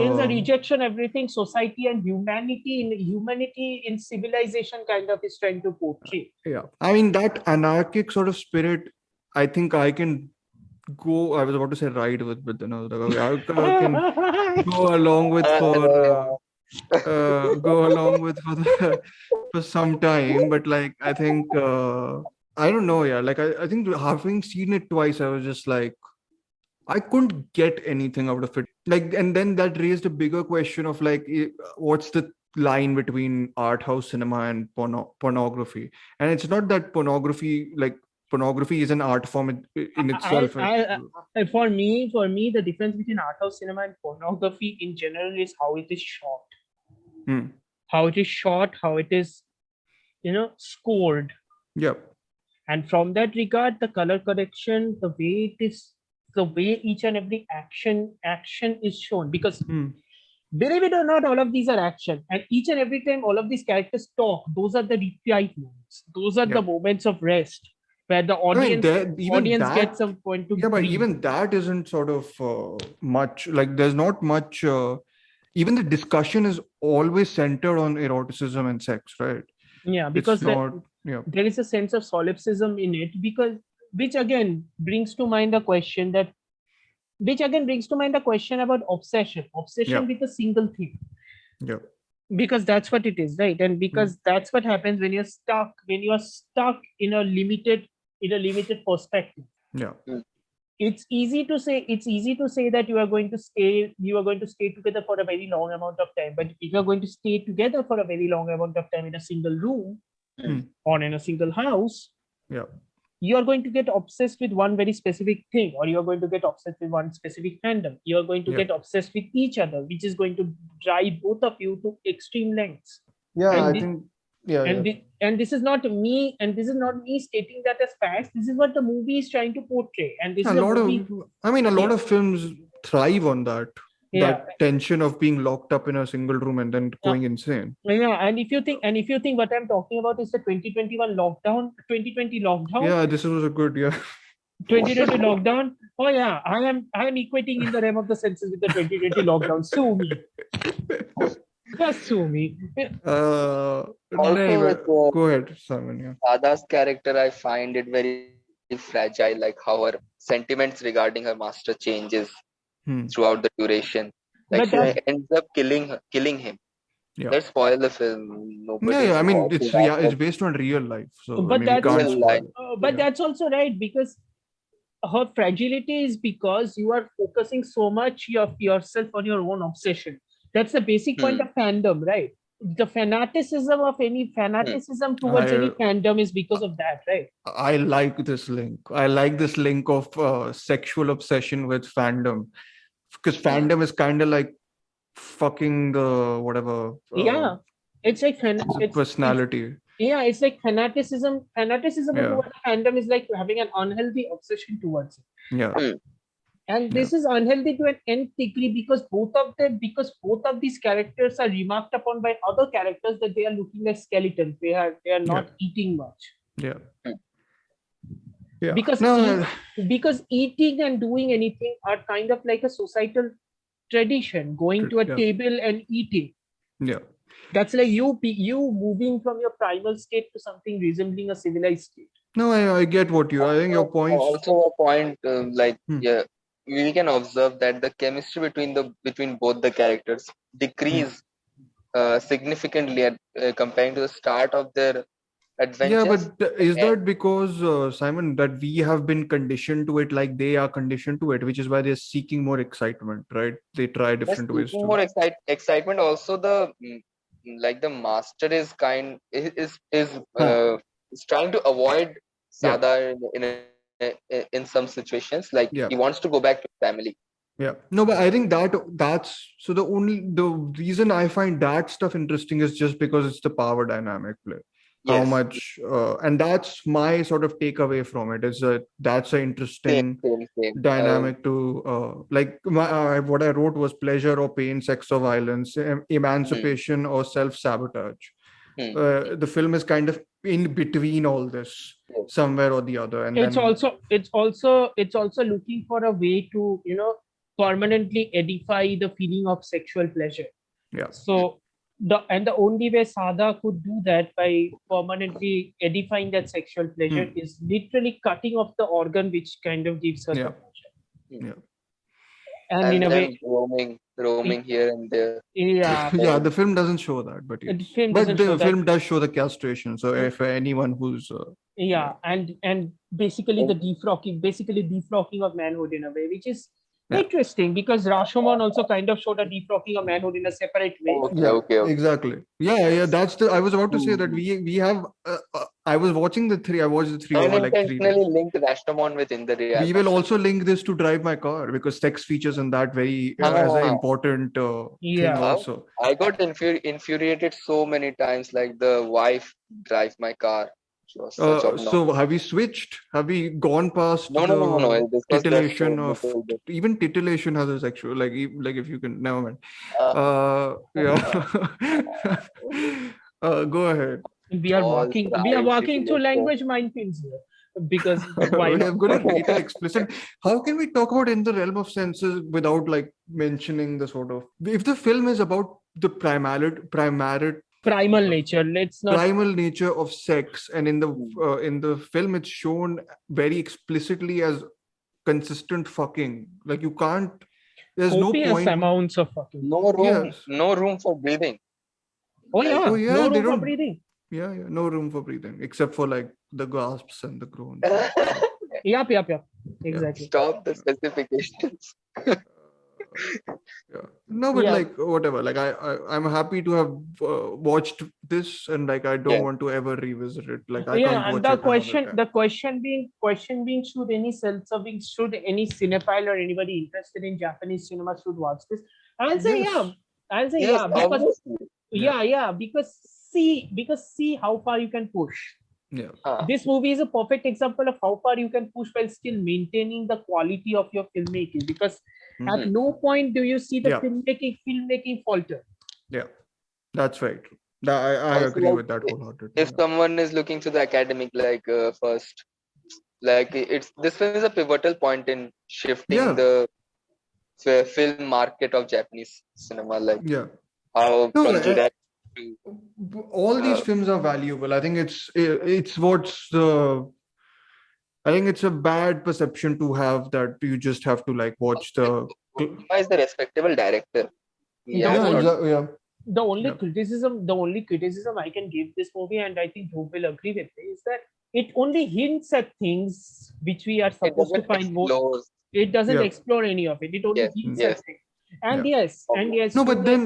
Speaker 2: It's a rejection everything society and humanity in civilization kind of is trying to portray.
Speaker 1: Yeah. I mean, that anarchic sort of spirit, I think I can I was about to say ride with, but I can go along with for some time, but like I think I don't know, yeah, like I think having seen it twice, I was just like I couldn't get anything out of it, like, and then that raised a bigger question of like what's the line between art house cinema and pornography. And it's not that pornography is an art form in itself.
Speaker 2: For me, the difference between art house cinema and pornography in general is how it is shot. How it is shot, how it is, scored.
Speaker 1: Yep.
Speaker 2: And from that regard, the color correction, the way it is, the way each and every action is shown. Because believe it or not, all of these are action. And each and every time all of these characters talk, those are the reprieve moments. Those are the moments of rest where the audience gets a point to
Speaker 1: but even that isn't sort of much, like there's not much even the discussion is always centered on eroticism and sex, right?
Speaker 2: Yeah, because
Speaker 1: there
Speaker 2: is a sense of solipsism in it, because which again brings to mind the question about obsession
Speaker 1: Yeah.
Speaker 2: with a single thing,
Speaker 1: Yeah.
Speaker 2: because that's what it is, right? And because that's what happens when you're stuck in a limited perspective.
Speaker 1: Yeah.
Speaker 2: It's easy to say that you are going to stay together for a very long amount of time, but if you're going to stay together for a very long amount of time in a single room or in a single house,
Speaker 1: Yeah.
Speaker 2: you are going to get obsessed with one very specific thing, or you are going to get obsessed with one specific fandom. You are going to
Speaker 1: Yeah.
Speaker 2: get obsessed with each other, which is going to drive both of you to extreme lengths.
Speaker 1: Yeah,
Speaker 2: And
Speaker 1: I
Speaker 2: thi-
Speaker 1: think. Yeah.
Speaker 2: and
Speaker 1: Yeah.
Speaker 2: this is not me, stating that as facts. This is what the movie is trying to portray, and this
Speaker 1: A
Speaker 2: is a
Speaker 1: lot
Speaker 2: movie.
Speaker 1: of, I mean, a lot of films thrive on that.
Speaker 2: Yeah.
Speaker 1: That tension of being locked up in a single room and then going insane.
Speaker 2: Yeah, and if you think what I'm talking about is the 2021 lockdown, 2020 lockdown,
Speaker 1: Yeah, this was a good. Yeah.
Speaker 2: 2020 lockdown. Oh yeah, I am equating in the realm of the senses with the 2020 lockdown. Sue me. Just sue me.
Speaker 3: Also with
Speaker 1: Go ahead, Simon. Yeah.
Speaker 3: Ada's character, I find it very fragile, like how her sentiments regarding her master changes throughout the duration. Like
Speaker 2: But
Speaker 3: she
Speaker 2: that
Speaker 3: ends up killing him.
Speaker 1: Yeah.
Speaker 3: Let's spoil the film.
Speaker 1: Yeah,
Speaker 3: Nobody's
Speaker 1: yeah. I mean,
Speaker 3: watching that,
Speaker 1: it's based on real life, so I
Speaker 2: but
Speaker 1: mean, we
Speaker 2: that's
Speaker 1: can't
Speaker 3: real
Speaker 1: spoil
Speaker 3: life.
Speaker 1: it.
Speaker 2: but
Speaker 1: Yeah.
Speaker 2: that's also right, because her fragility is because you are focusing so much of yourself on your own obsession. That's the basic point of fandom, right? The fanaticism towards any
Speaker 1: I
Speaker 2: fandom is because of that, right?
Speaker 1: I like this link. I like this link of sexual obsession with fandom, because fandom is kind of like fucking the whatever
Speaker 2: Yeah, it's like it's
Speaker 1: personality.
Speaker 2: it's like fanaticism
Speaker 1: Yeah.
Speaker 2: towards a fandom is like having an unhealthy obsession towards it.
Speaker 1: Yeah.
Speaker 2: And
Speaker 1: Yeah.
Speaker 2: this is unhealthy to an nth degree, because both of these characters are remarked upon by other characters that they are looking like skeletons. They are not eating much.
Speaker 1: Yeah. Yeah.
Speaker 2: Because
Speaker 1: No.
Speaker 2: because eating and doing anything are kind of like a societal tradition. Going to a table and eating.
Speaker 1: Yeah.
Speaker 2: That's like you moving from your primal state to something resembling a civilized state.
Speaker 1: No, I get what you. I think your points.
Speaker 3: Also, a point we can observe that the chemistry between both the characters decrease significantly comparing to the start of their adventures.
Speaker 1: Yeah, but is that because Simon, that we have been conditioned to it, like they are conditioned to it, which is why they're seeking more excitement, right? They try different ways to.
Speaker 3: More excitement. Also, the master is trying to avoid Sada in some situations. Like he wants to go back to family.
Speaker 1: Yeah. No, but I think that's so the reason I find that stuff interesting is just because it's the power dynamic play. How much and that's my sort of takeaway from it is that that's an interesting
Speaker 3: same.
Speaker 1: dynamic to like what I wrote was pleasure or pain, sex or violence, emancipation or self-sabotage. The film is kind of in between all this somewhere or the other, and
Speaker 2: it's also looking for a way to permanently edify the feeling of sexual pleasure. So the only way Sada could do that by permanently edifying that sexual pleasure is literally cutting off the organ which kind of gives her the pleasure. And in a way,
Speaker 3: roaming here and there.
Speaker 1: Yeah, the film doesn't show that, but yes. The film does show the castration. So if anyone who's
Speaker 2: and basically the defrocking of manhood in a way, which is interesting, because Rashomon also kind of showed a defrocking of manhood in a separate way.
Speaker 3: Okay.
Speaker 1: Exactly. Yeah. That's I was about to say that we have. I was watching the three. I watched the three over like 3 days.
Speaker 3: Linked Rashomon within the reality.
Speaker 1: We will also link this to Drive My Car, because sex features in that very as an important thing also.
Speaker 3: I got infuriated so many times, like the wife Drive My Car.
Speaker 1: So have we switched? Have we gone past
Speaker 3: no.
Speaker 1: Titillation of even titillation has a sexual like if you can never mind. Go ahead.
Speaker 2: We are walking through language minefields here, because why not?
Speaker 1: I'm going to rate it explicit. How can we talk about In the Realm of Senses without like mentioning the sort of, if the film is about the
Speaker 2: primal nature. Let's not.
Speaker 1: primal nature of sex, and in the film it's shown very explicitly as consistent fucking. Like you can't. There's no
Speaker 2: Copious
Speaker 1: point.
Speaker 2: amounts of fucking.
Speaker 1: Yes.
Speaker 3: No room for breathing.
Speaker 2: Oh
Speaker 3: Like,
Speaker 2: yeah,
Speaker 1: Oh yeah,
Speaker 2: no
Speaker 1: they
Speaker 2: room for
Speaker 1: don't.
Speaker 2: breathing.
Speaker 1: Yeah, no room for breathing except for like the gasps and the groans.
Speaker 2: Yep. Exactly.
Speaker 3: Stop the specifications.
Speaker 1: Yeah. No, but
Speaker 2: Yeah.
Speaker 1: like whatever. Like I'm happy to have watched this, and like I don't
Speaker 3: Yeah.
Speaker 1: want to ever revisit it. Like I
Speaker 2: Yeah,
Speaker 1: can't
Speaker 2: and
Speaker 1: watch
Speaker 2: the
Speaker 1: it another time.
Speaker 2: question being, should any self-serving, should any cinephile or anybody interested in Japanese cinema should watch this? I'll say
Speaker 1: Yes.
Speaker 2: yeah. I'll say
Speaker 3: Yes,
Speaker 2: yeah, because
Speaker 3: obviously.
Speaker 2: because see how far you can push.
Speaker 1: Yeah.
Speaker 2: This movie is a perfect example of how far you can push while still maintaining the quality of your filmmaking, because at no point do you see the
Speaker 1: Yeah.
Speaker 2: filmmaking falter.
Speaker 1: Yeah. That's right. I
Speaker 3: Also,
Speaker 1: agree
Speaker 3: like,
Speaker 1: with that wholeheartedly.
Speaker 3: if someone is looking to the academic, like first, like this film is a pivotal point in shifting
Speaker 1: Yeah.
Speaker 3: the film market of Japanese cinema. Like
Speaker 1: Yeah.
Speaker 3: how
Speaker 1: No,
Speaker 3: from Judah to
Speaker 1: all these films are valuable. I think it's what's the. I think it's a bad perception to have that you just have to like watch the.
Speaker 3: Kojima is the respectable director. He
Speaker 2: The
Speaker 3: has
Speaker 1: Yeah,
Speaker 3: a lot.
Speaker 1: exactly. Yeah.
Speaker 2: the only
Speaker 1: Yeah.
Speaker 2: criticism I can give this movie, and I think Dhruv will agree with me, is that it only hints at things which we are
Speaker 3: It
Speaker 2: supposed to
Speaker 3: doesn't
Speaker 2: find more.
Speaker 3: explore.
Speaker 2: It doesn't
Speaker 1: Yeah.
Speaker 2: explore any of it. It only
Speaker 3: Yes,
Speaker 2: hints
Speaker 3: yes.
Speaker 2: at things. And
Speaker 1: Yeah.
Speaker 2: yes,
Speaker 1: No,
Speaker 2: to
Speaker 1: but
Speaker 2: the-
Speaker 1: then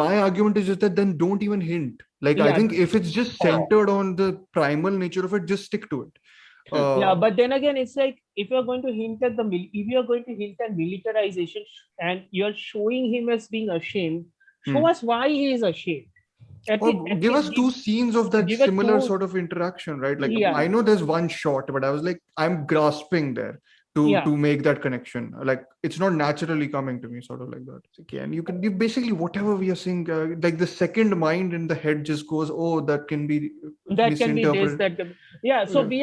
Speaker 1: my argument is just that then don't even hint. Like I
Speaker 2: Yeah.
Speaker 1: think if it's just centered on the primal nature of it, just stick to it.
Speaker 2: yeah, but then again, it's like if you're going to hint at militarization and you're showing him as being ashamed, show us why he is ashamed.
Speaker 1: Give us two scenes of that
Speaker 2: give us
Speaker 1: similar
Speaker 2: two-
Speaker 1: sort of interaction, right? Like
Speaker 2: Yeah.
Speaker 1: I know there's one shot, but I was like, I'm grasping there to make that connection. Like it's not naturally coming to me, sort of like that. Okay, and you basically whatever we are saying, like the second mind in the head just goes, oh, that can be
Speaker 2: that can be this,
Speaker 1: misinterpreted.
Speaker 2: that can, yeah. So we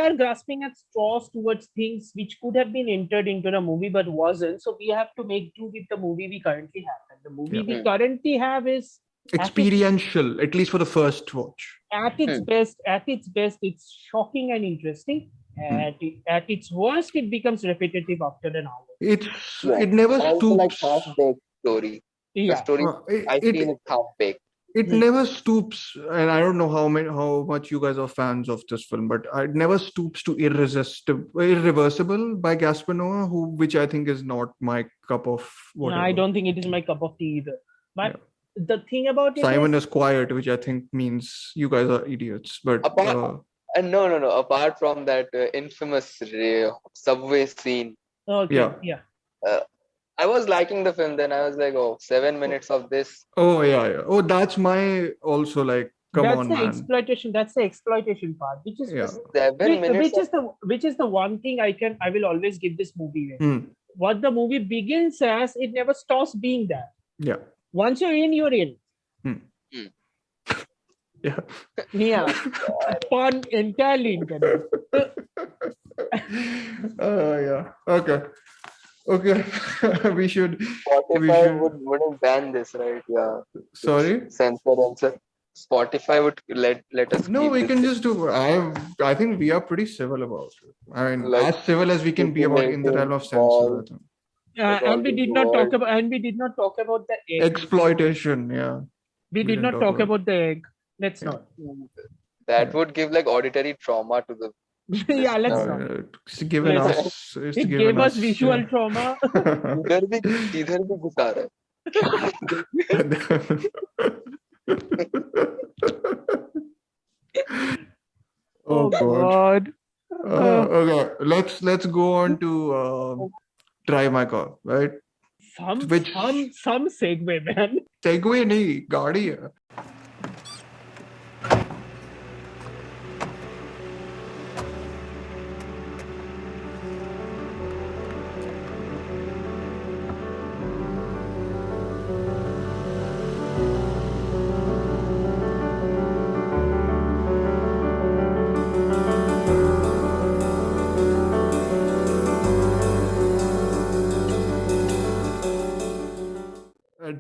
Speaker 2: are grasping at straws towards things which could have been entered into the movie but wasn't. So we have to make do with the movie we currently have. And the movie we currently have is
Speaker 1: experiential, at least for the first watch.
Speaker 2: at its best, it's shocking and interesting. At its worst, it becomes repetitive after an hour.
Speaker 1: It never
Speaker 3: Also
Speaker 1: stoops.
Speaker 3: like half-baked story. The
Speaker 2: Yeah.
Speaker 3: story I feel is half-baked.
Speaker 1: It never stoops, and I don't know how much you guys are fans of this film, but it never stoops to irreversible by Gaspar Noé, which I think is not my cup of whatever.
Speaker 2: I don't think it is my cup of tea either. But the thing about it
Speaker 1: Simon is quiet, which I think means you guys are idiots. But
Speaker 3: no. Apart from that infamous subway scene.
Speaker 2: Okay. Yeah.
Speaker 3: I was liking the film. Then I was like, oh, 7 minutes of this.
Speaker 1: Oh yeah. Oh, that's my also like. Come
Speaker 2: That's exploitation. That's the exploitation part, which is
Speaker 3: 7 minutes.
Speaker 2: Which is the one thing I will always give this movie. What the movie begins as, it never stops being that.
Speaker 1: Yeah.
Speaker 2: Once you're in, you're in.
Speaker 1: Yeah.
Speaker 2: Yeah. Pun entirely intended.
Speaker 1: Yeah. Okay. we should.
Speaker 3: Spotify wouldn't ban this, right? Yeah.
Speaker 1: Sorry.
Speaker 3: Censor. Spotify would let us.
Speaker 1: No, we can just do. I think we are pretty civil about it. I mean, like, as civil as we can be about in the realm of censor.
Speaker 2: And we did not talk about. And we did not talk about the egg.
Speaker 1: Exploitation. Yeah.
Speaker 2: We did not talk about the egg. Let's not.
Speaker 3: That would give like auditory trauma to the.
Speaker 2: Yeah, let's not.
Speaker 1: It
Speaker 2: gave us visual trauma.
Speaker 3: इधर भी घुसा रहा है.
Speaker 2: Oh God.
Speaker 1: Okay, let's go on to Drive My Car, right?
Speaker 2: Some segue, man.
Speaker 1: Segue nahi, gaadi hai.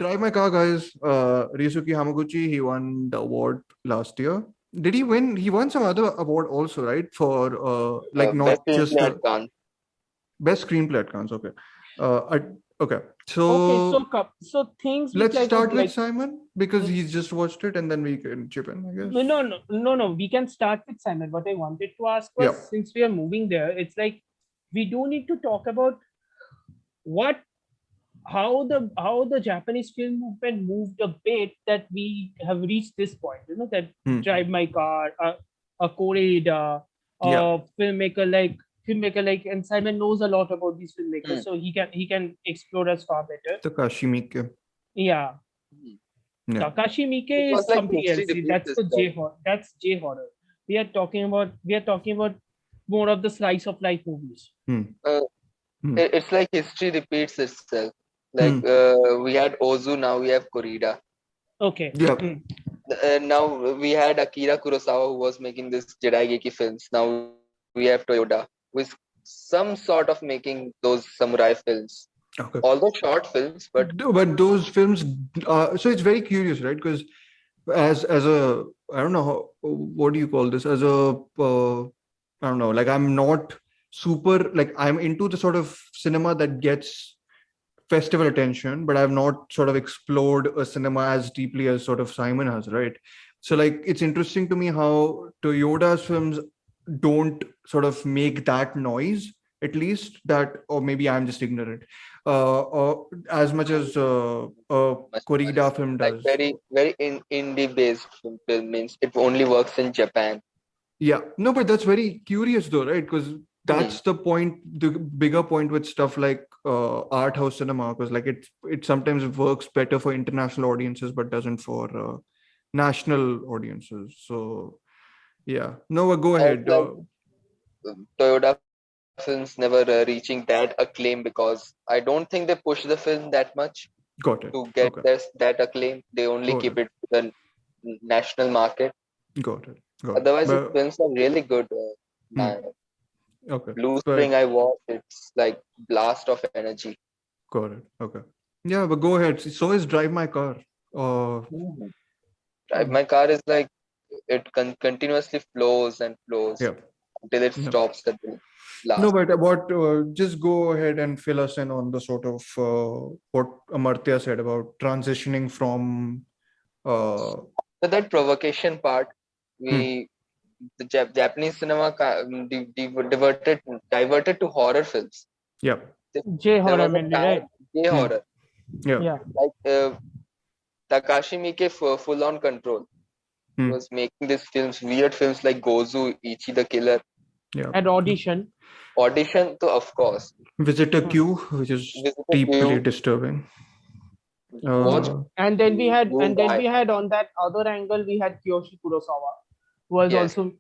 Speaker 1: Drive My Car, guys. Ryusuke Hamaguchi, he won the award last year. Did he win? He won some other award also, right? For like
Speaker 3: Best
Speaker 1: not just
Speaker 3: screenplay at Cannes.
Speaker 1: best screenplay at Cannes. Okay. Okay.
Speaker 2: Okay,
Speaker 1: So
Speaker 2: so things which
Speaker 1: let's
Speaker 2: I
Speaker 1: start
Speaker 2: would
Speaker 1: with
Speaker 2: like.
Speaker 1: Simon because he's just watched it, and then we can chip in, I guess.
Speaker 2: No. We can start with Simon. What I wanted to ask was,
Speaker 1: Yeah.
Speaker 2: since we are moving there, it's like we do need to talk about what how the Japanese film movement moved a bit that we have reached this point. You know that Drive My Car, a Koreeda,
Speaker 1: Yeah.
Speaker 2: filmmaker like, and Simon knows a lot about these filmmakers, so he can explore us far better.
Speaker 1: Takashi Miike.
Speaker 2: Yeah.
Speaker 1: Yeah.
Speaker 2: Takashi Miike
Speaker 3: It was
Speaker 2: is
Speaker 3: like
Speaker 2: something
Speaker 3: history
Speaker 2: else.
Speaker 3: repeats
Speaker 2: That's the
Speaker 3: itself.
Speaker 2: J horror. That's J horror. We are talking about more of the slice of life movies.
Speaker 3: It's like history repeats itself. Like we had Ozu, now we have Koreeda.
Speaker 2: Okay.
Speaker 1: Yeah.
Speaker 3: Now we had Akira Kurosawa who was making this Jiraigeki films. Now we have Toyoda with some sort of making those samurai films.
Speaker 1: Okay.
Speaker 3: Although short films, but
Speaker 1: those films. So it's very curious, right? Because as a I don't know what do you call this, as a I don't know, like I'm not super, like I'm into the sort of cinema that gets festival attention, but I've not sort of explored a cinema as deeply as sort of Simon has, right? So like it's interesting to me how Toyoda's films don't sort of make that noise, at least that, or maybe I'm just ignorant, or as much as Koreeda film
Speaker 3: like
Speaker 1: does.
Speaker 3: very indie based film means it only works in Japan.
Speaker 1: Yeah, no, but that's very curious though, right? Because that's the point, the bigger point with stuff like art house cinema, because like it sometimes works better for international audiences but doesn't for national audiences. So yeah, no, go ahead.
Speaker 3: Toyota films never reaching that acclaim because I don't think they push the film that much
Speaker 1: Got it.
Speaker 3: to get
Speaker 1: Okay.
Speaker 3: that acclaim. They only
Speaker 1: Got
Speaker 3: keep
Speaker 1: it.
Speaker 3: it to the national market.
Speaker 1: Got it.
Speaker 3: Otherwise, his
Speaker 1: But,
Speaker 3: films are really good.
Speaker 1: okay.
Speaker 3: Blue
Speaker 1: But
Speaker 3: Spring, I watched. It's like blast of energy.
Speaker 1: got it. Okay. Yeah, but go ahead. So is Drive My Car.
Speaker 3: Drive My Car is like it continuously flows and flows
Speaker 1: Yeah.
Speaker 3: until it
Speaker 1: No.
Speaker 3: stops at the last.
Speaker 1: No, but what? Just go ahead and fill us in on the sort of what Amartya said about transitioning from.
Speaker 3: So that provocation part, the Japanese cinema diverted to horror films.
Speaker 1: Yeah.
Speaker 2: J
Speaker 3: There
Speaker 2: horror
Speaker 3: was a
Speaker 2: mainly,
Speaker 3: time
Speaker 2: right?
Speaker 3: J horror.
Speaker 1: Yeah.
Speaker 3: Like Takashi Miike full on control. He was making these films, weird films like Gozu, Ichi the Killer.
Speaker 1: Yeah.
Speaker 2: And Audition.
Speaker 3: Audition, to of course.
Speaker 1: Visitor Q, which is deeply disturbing.
Speaker 2: And then we had on that other angle we had Kiyoshi Kurosawa, who was also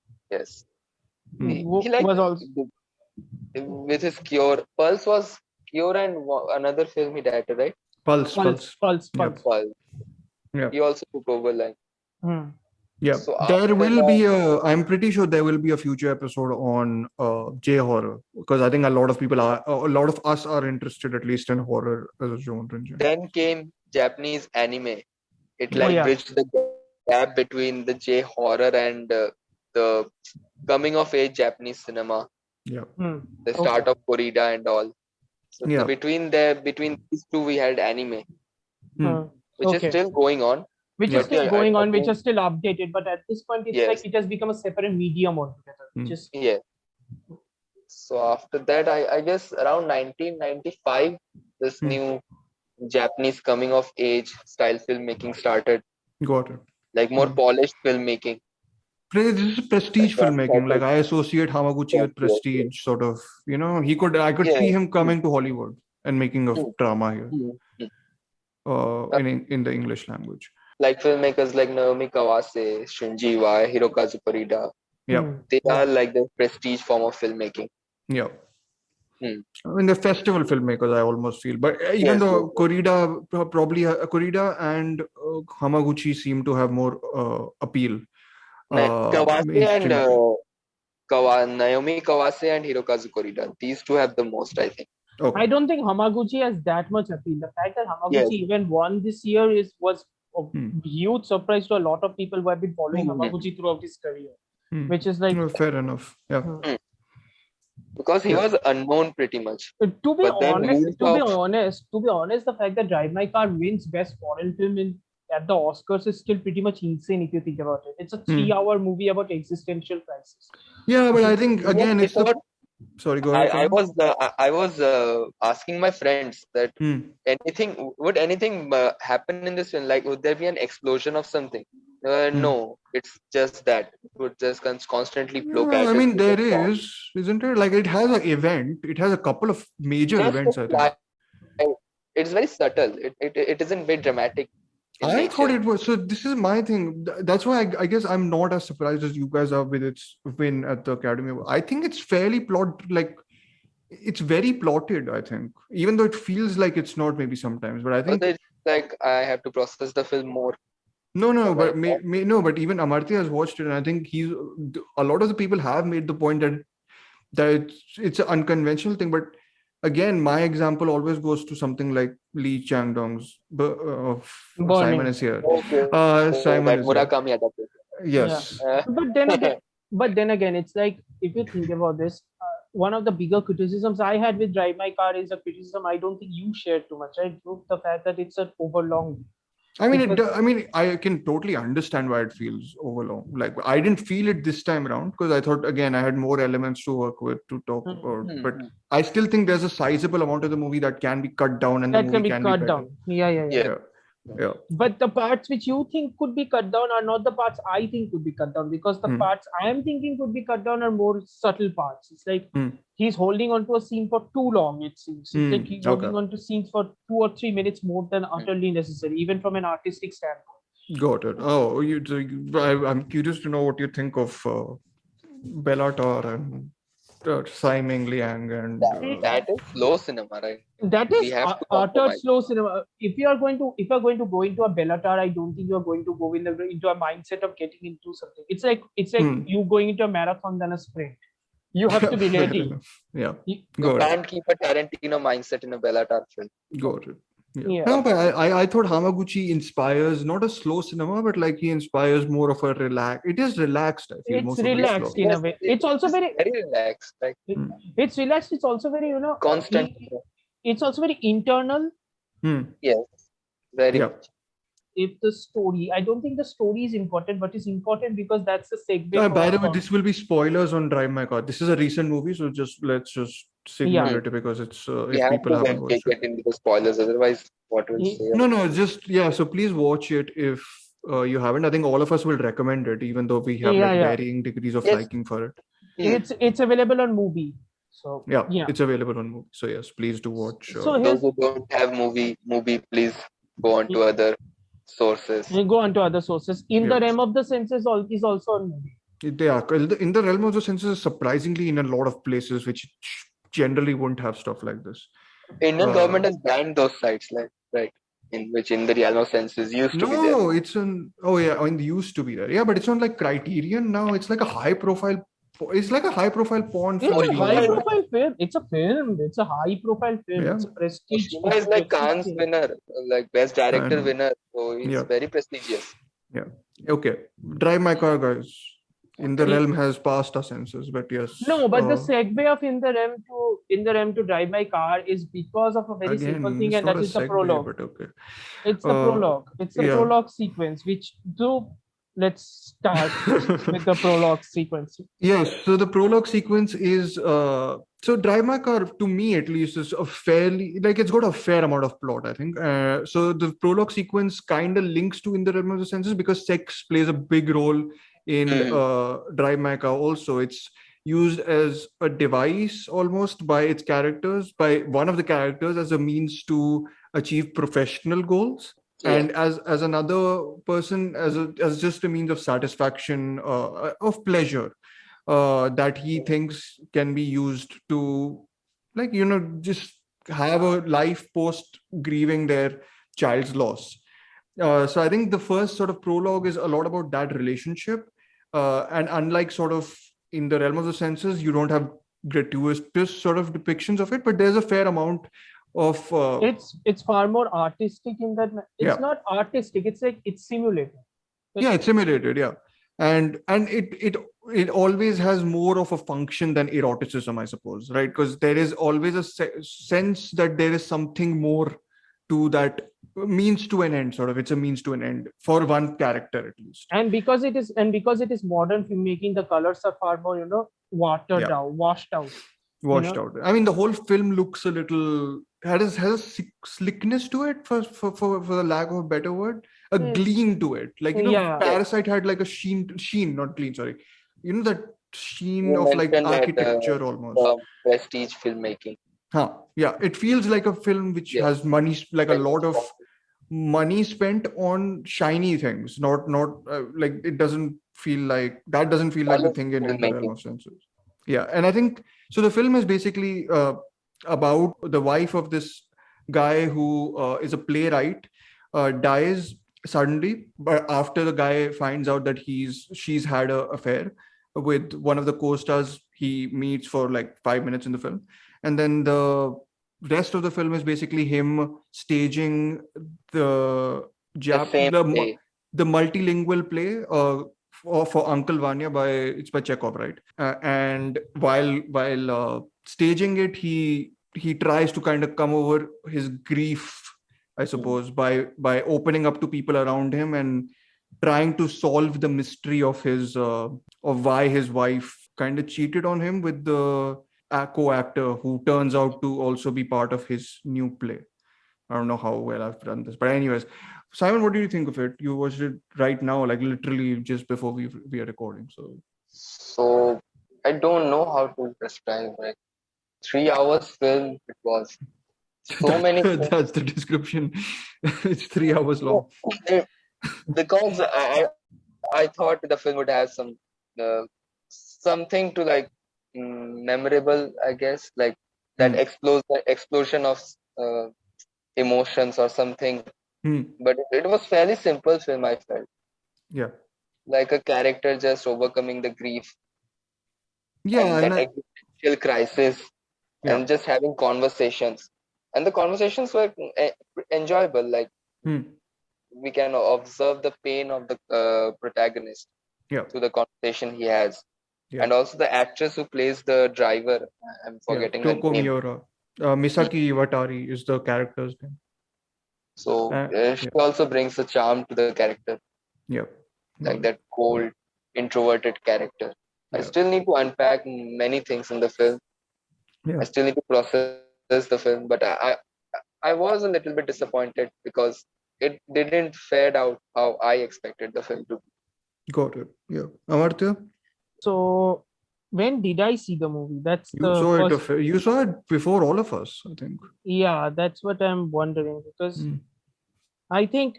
Speaker 3: he like
Speaker 2: was also
Speaker 3: with his Cure. Pulse was Cure and another film he directed, right?
Speaker 1: Pulse.
Speaker 3: Yeah. He also took over like.
Speaker 1: Yeah,
Speaker 3: so
Speaker 1: there will be I'm pretty sure there will be a future episode on J horror, because I think a lot of us are interested at least in horror as a genre.
Speaker 3: Then came Japanese anime. It bridged the gap between the J horror and the coming of age Japanese cinema.
Speaker 1: Yeah.
Speaker 3: The start of Koreeda and all. So between these two we had anime, which is still going on.
Speaker 2: Which is still updated, but at this point it's like it has become a separate medium altogether.
Speaker 3: So after that, I guess around 1995, this new Japanese coming of age style filmmaking started.
Speaker 1: Got it.
Speaker 3: Like more polished filmmaking.
Speaker 1: This is prestige filmmaking. Like I associate Hamaguchi with prestige, sort of. You know, I could see him coming to Hollywood and making a drama here, in the English language.
Speaker 3: Like filmmakers like Naomi Kawase, Shunji Wai, Hirokazu Koreeda.
Speaker 1: Yeah.
Speaker 3: They are like the prestige form of filmmaking.
Speaker 1: Yeah. I mean, the festival filmmakers, I almost feel. But even though Koreeda and Hamaguchi seem to have more appeal.
Speaker 3: Kawase and Naomi Kawase and Hirokazu Koreeda. These two have the most, I think.
Speaker 1: Okay.
Speaker 2: I don't think Hamaguchi has that much appeal. The fact that Hamaguchi
Speaker 3: Yes.
Speaker 2: even won this year was a huge surprise to a lot of people who have been following
Speaker 1: Oh.
Speaker 2: Hamaguchi throughout his career, which is like
Speaker 1: fair enough. Yeah.
Speaker 3: Because he
Speaker 1: Yeah.
Speaker 3: was unknown pretty much.
Speaker 2: to be
Speaker 3: But then
Speaker 2: honest,
Speaker 3: movies
Speaker 2: to be
Speaker 3: of
Speaker 2: honest, to be honest, the fact that Drive My Car wins Best Foreign Film at the Oscars is still pretty much insane if you think about it. It's a 3-hour movie about existential crisis.
Speaker 1: Yeah, but I think again it's the. Sorry, go ahead.
Speaker 3: I was asking my friends that would anything happen in this film? Like, would there be an explosion of something? No, it's just that it would just constantly flow.
Speaker 1: I
Speaker 3: Characters
Speaker 1: mean,
Speaker 3: would
Speaker 1: there
Speaker 3: just talk.
Speaker 1: is, isn't it? Like it has an event. It has a couple of major
Speaker 3: Just
Speaker 1: events, I think.
Speaker 3: it's very subtle. It isn't very dramatic in
Speaker 1: I thought
Speaker 3: nature.
Speaker 1: it was. So this is my thing. That's why I guess I'm not as surprised as you guys are with its win at the Academy. I think it's fairly it's very plotted, I think. Even though it feels like it's not maybe sometimes. But I think
Speaker 3: Also, it's like I have to process the film more.
Speaker 1: no,
Speaker 3: when
Speaker 1: but no, but even Amartya has watched it, and I think a lot of the people have made the point that it's an unconventional thing. But again, my example always goes to something like Lee Chang-dong's Simon
Speaker 2: Burning.
Speaker 1: is here.
Speaker 3: Okay.
Speaker 1: Simon
Speaker 3: That
Speaker 1: is here.
Speaker 3: Murakami adaptation.
Speaker 1: Yes.
Speaker 2: But then again, it's like if you think about this, one of the bigger criticisms I had with Drive My Car is a criticism I don't think you shared too much. Right? The fact that it's an overlong.
Speaker 1: I mean, I can totally understand why it feels overlong. Like I didn't feel it this time around because I thought again I had more elements to work with to talk about. But I still think there's a sizable amount of the movie that can be cut down, and the movie can be better.
Speaker 2: Down. Yeah. But the parts which you think could be cut down are not the parts I think could be cut down, because the parts I am thinking could be cut down are more subtle parts. It's like he's holding on to a scene for too long, it seems. It's like he's holding on to scenes for 2 or 3 minutes more than utterly necessary, even from an artistic standpoint.
Speaker 1: Got it. Oh, I'm curious to know what you think of Bellator and Simon Liang and
Speaker 3: that is slow cinema, right?
Speaker 2: That is utter slow cinema. If you are going to go into a Bellator, I don't think you are going to go into a mindset of getting into something. It's like you going into a marathon than a sprint. You have to be ready.
Speaker 1: Yeah.
Speaker 3: You can't keep a Tarantino mindset in a Bellator film.
Speaker 1: Got it. Yeah. No, but I thought Hamaguchi inspires not a slow cinema, but like he inspires more of a It is relaxed. I feel
Speaker 2: it's relaxed in a way. It's also very
Speaker 3: relaxed. Like
Speaker 2: it's relaxed. It's also very
Speaker 3: constant.
Speaker 2: It's also very internal.
Speaker 3: Yes, very much.
Speaker 2: If the story, I don't think the story is important, but it's important because that's the segue.
Speaker 1: By the way, this will be spoilers on Drive My Car. This is a recent movie, so let's signal it because it's if people haven't watched it.
Speaker 3: Get into the spoilers, otherwise, what will say?
Speaker 1: No, just so please watch it if you haven't. I think all of us will recommend it, even though we have varying degrees of liking for it.
Speaker 2: It's available on Movie. So
Speaker 1: it's available on Movie. So yes, please do watch.
Speaker 3: So those who don't have movie, please go on to other sources.
Speaker 2: Go on to other sources. In the realm of the senses is also on Movie.
Speaker 1: Yeah, in the realm of the senses, surprisingly, in a lot of places which generally wouldn't have stuff like this.
Speaker 3: Indian government has banned those sites, right? In the realm of senses used to be there.
Speaker 1: No, it's on. Oh yeah, used to be there. Yeah, but it's on like Criterion now. It's like a high profile. It's like a high profile porn film.
Speaker 2: It's a high profile film. It's a film. It's a high profile film. Yeah. It's a prestige.
Speaker 3: It's like Cannes winner, like best director winner. So it's very prestigious.
Speaker 1: Yeah. Okay. Drive My Car, guys. In the realm has passed our senses, but yes.
Speaker 2: No, but the segue of in the realm to Drive My Car is because of a very simple thing, and that is the prologue.
Speaker 1: But okay.
Speaker 2: It's the prologue. It's the prologue sequence, which let's start with the prologue sequence.
Speaker 1: Yes. So the prologue sequence is so Drive My Car, to me at least, is a fairly it's got a fair amount of plot, I think. So the prologue sequence kind of links to In the Realm of the Senses because sex plays a big role in Drive My Car. Also, it's used as a device almost by its characters, by one of the characters, as a means to achieve professional goals. And as another person, as just a means of satisfaction, of pleasure, that he thinks can be used to, just have a life post grieving their child's loss. So I think the first sort of prologue is a lot about that relationship, and unlike sort of In the Realm of the Senses, you don't have gratuitous sort of depictions of it, but there's a fair amount of
Speaker 2: it's far more artistic in that it's not artistic, it's like it's simulated.
Speaker 1: It's simulated, and it always has more of a function than eroticism, I suppose, right? Because there is always a sense that there is something more to that means to an end, sort of. It's a means to an end for one character at least.
Speaker 2: And because it is modern filmmaking, the colors are far more watered down, washed out.
Speaker 1: I mean, the whole film looks a little has a slickness to it, for the lack of a better word, a gleam to it. Like, Parasite had like a sheen, not gleam, sorry. That sheen of like architecture almost.
Speaker 3: Prestige filmmaking.
Speaker 1: It feels like a film which has money, like a lot of money spent on shiny things, not like it doesn't feel like the thing in the realm of senses. And I think so. The film is basically about the wife of this guy who is a playwright, dies suddenly, but after the guy finds out that she's had an affair with one of the co-stars he meets for like 5 minutes in the film, and then the rest of the film is basically him staging the multilingual play for Uncle Vanya by Chekhov, right? And while staging it, he tries to kind of come over his grief, I suppose, by opening up to people around him and trying to solve the mystery of his of why his wife kind of cheated on him with the co-actor who turns out to also be part of his new play. I don't know how well I've done this, but anyways, Simon, what do you think of it? You watched it right now, like literally just before we are recording.
Speaker 3: So I don't know how to describe it. 3 hours film it was. So many.
Speaker 1: That's the description. It's 3 hours long.
Speaker 3: Because I thought the film would have some something to like memorable, I guess, like that explosion of emotions or something. But it was fairly simple film, I felt. Like a character just overcoming the grief. And that existential crisis, and just having conversations. And the conversations were enjoyable. Like we can observe the pain of the protagonist through the conversation he has. And also the actress who plays the driver, I'm forgetting her name.
Speaker 1: Miura. Misaki Iwatari is the character's name.
Speaker 3: So she also brings a charm to the character. Like that cold, introverted character. I still need to unpack many things in the film. I still need to process the film, but I was a little bit disappointed because it didn't fade out how I expected the film to be.
Speaker 1: Got it. Amartya?
Speaker 2: So when did I see the movie?
Speaker 1: You saw it before all of us, I think.
Speaker 2: Yeah, that's what I'm wondering, because I think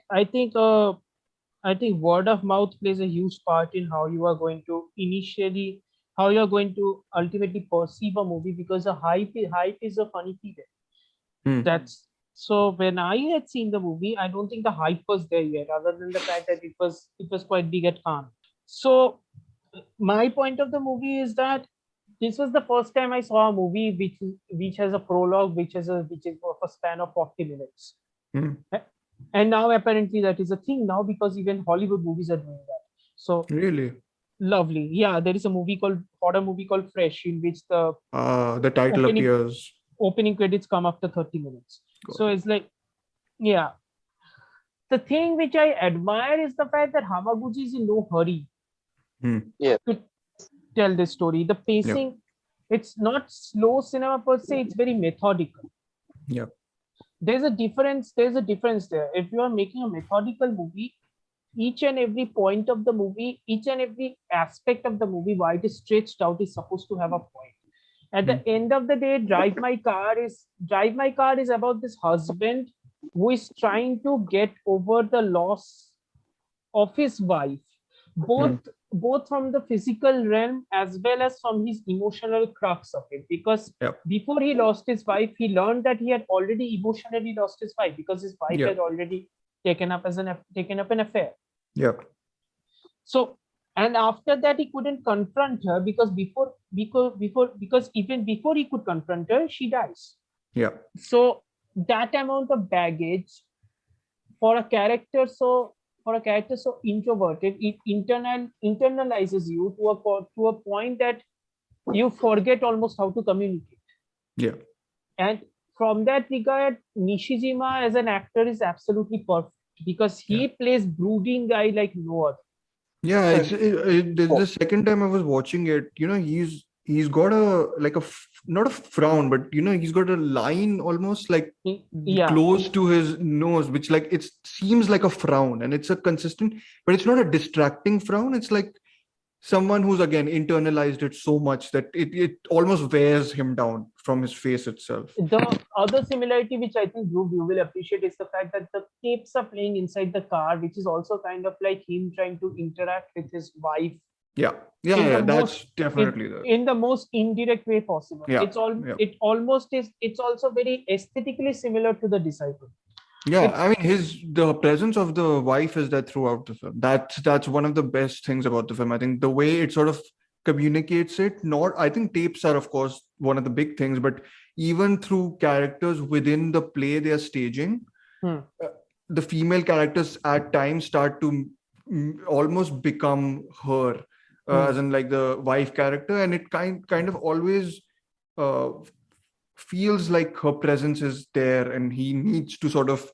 Speaker 2: word of mouth plays a huge part in how you are going to ultimately perceive a movie, because the hype is a funny feeling. That's so when I had seen the movie, I don't think the hype was there yet, other than the fact that it was quite big at Cannes. So my point of the movie is that this was the first time I saw a movie which has a prologue which is of a span of 40 minutes. And now apparently that is a thing now, because even Hollywood movies are doing that. So
Speaker 1: really
Speaker 2: lovely. Yeah, there is a horror movie called Fresh, in which the
Speaker 1: title appears.
Speaker 2: Opening credits come after 30 minutes. So it's like, the thing which I admire is the fact that Hamaguchi is in no hurry to tell this story. The pacing, it's not slow cinema per se, it's very methodical. There's a difference there. If you are making a methodical movie, each and every point of the movie, each and every aspect of the movie, why it is stretched out, is supposed to have a point. At the end of the day, Drive My Car is about this husband who is trying to get over the loss of his wife, both from the physical realm as well as from his emotional crux of it. Because before he lost his wife, he learned that he had already emotionally lost his wife, because his wife had already taken up an affair. So And after that, he couldn't confront her because even before he could confront her, she dies.
Speaker 1: Yeah.
Speaker 2: So that amount of baggage for a character so introverted, it internalizes you to a point that you forget almost how to communicate.
Speaker 1: Yeah.
Speaker 2: And from that regard, Nishijima as an actor is absolutely perfect because he plays brooding guy like no other.
Speaker 1: Yeah, the second time I was watching it, he's got a like not a frown, but he's got a line almost like
Speaker 2: Yeah.
Speaker 1: close to his nose, which like it seems like a frown, and it's a consistent, but it's not a distracting frown. It's like someone who's again internalized it so much that it almost wears him down from his face itself.
Speaker 2: The other similarity, which I think Dhruv, you will appreciate, is the fact that the tapes are playing inside the car, which is also kind of like him trying to interact with his wife.
Speaker 1: Yeah, that's definitely there.
Speaker 2: In the most indirect way possible.
Speaker 1: Yeah,
Speaker 2: It's also very aesthetically similar to The Disciple.
Speaker 1: Yeah, I mean, the presence of the wife is there throughout the film. That's one of the best things about the film. I think the way it sort of communicates it. I think tapes are, of course, one of the big things, but even through characters within the play they are staging, the female characters at times start to almost become her, as in like the wife character, and it kind of always feels like her presence is there, and he needs to sort of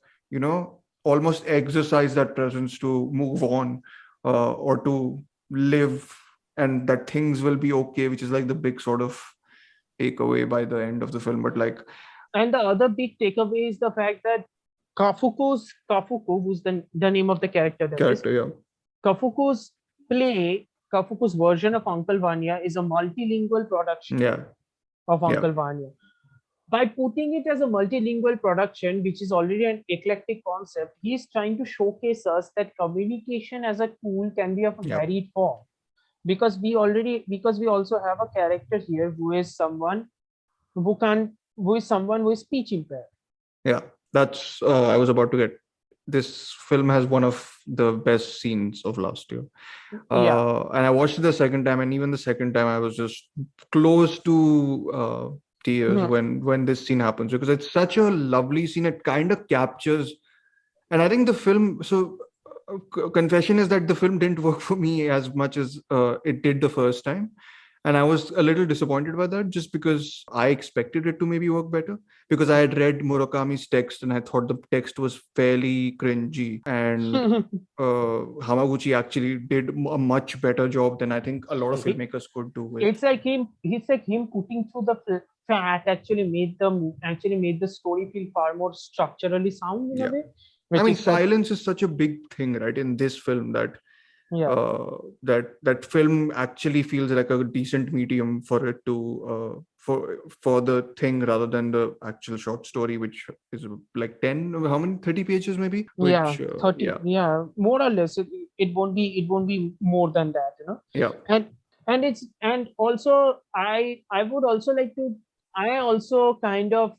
Speaker 1: almost exercise that presence to move on, or to live, and that things will be okay, which is like the big sort of takeaway by the end of the film. But like,
Speaker 2: and the other big takeaway is the fact that Kafuku, who's the name of the character, Kafuku's version of Uncle Vanya is a multilingual production of Uncle Vanya. By putting it as a multilingual production, which is already an eclectic concept, he's trying to showcase us that communication as a tool can be of a varied form. Because we also have a character here who is someone who is speech impaired.
Speaker 1: Yeah, that's I was about to get. This film has one of the best scenes of last year. And I watched it the second time, and even the second time I was just close to tears when this scene happens, because it's such a lovely scene. It kind of captures, and I think the film, so confession is that the film didn't work for me as much as it did the first time, and I was a little disappointed by that, just because I expected it to maybe work better, because I had read Murakami's text and I thought the text was fairly cringy, and Hamaguchi actually did a much better job than I think a lot of filmmakers could do.
Speaker 2: It's like him putting through the fat actually made the story feel far more structurally sound in a way.
Speaker 1: I mean, silence is such a big thing, right, in this film, that that film actually feels like a decent medium for it to for the thing, rather than the actual short story, which is like 30 pages maybe, which,
Speaker 2: 30, more or less. It won't be more than that, and also I would also like to, I also kind of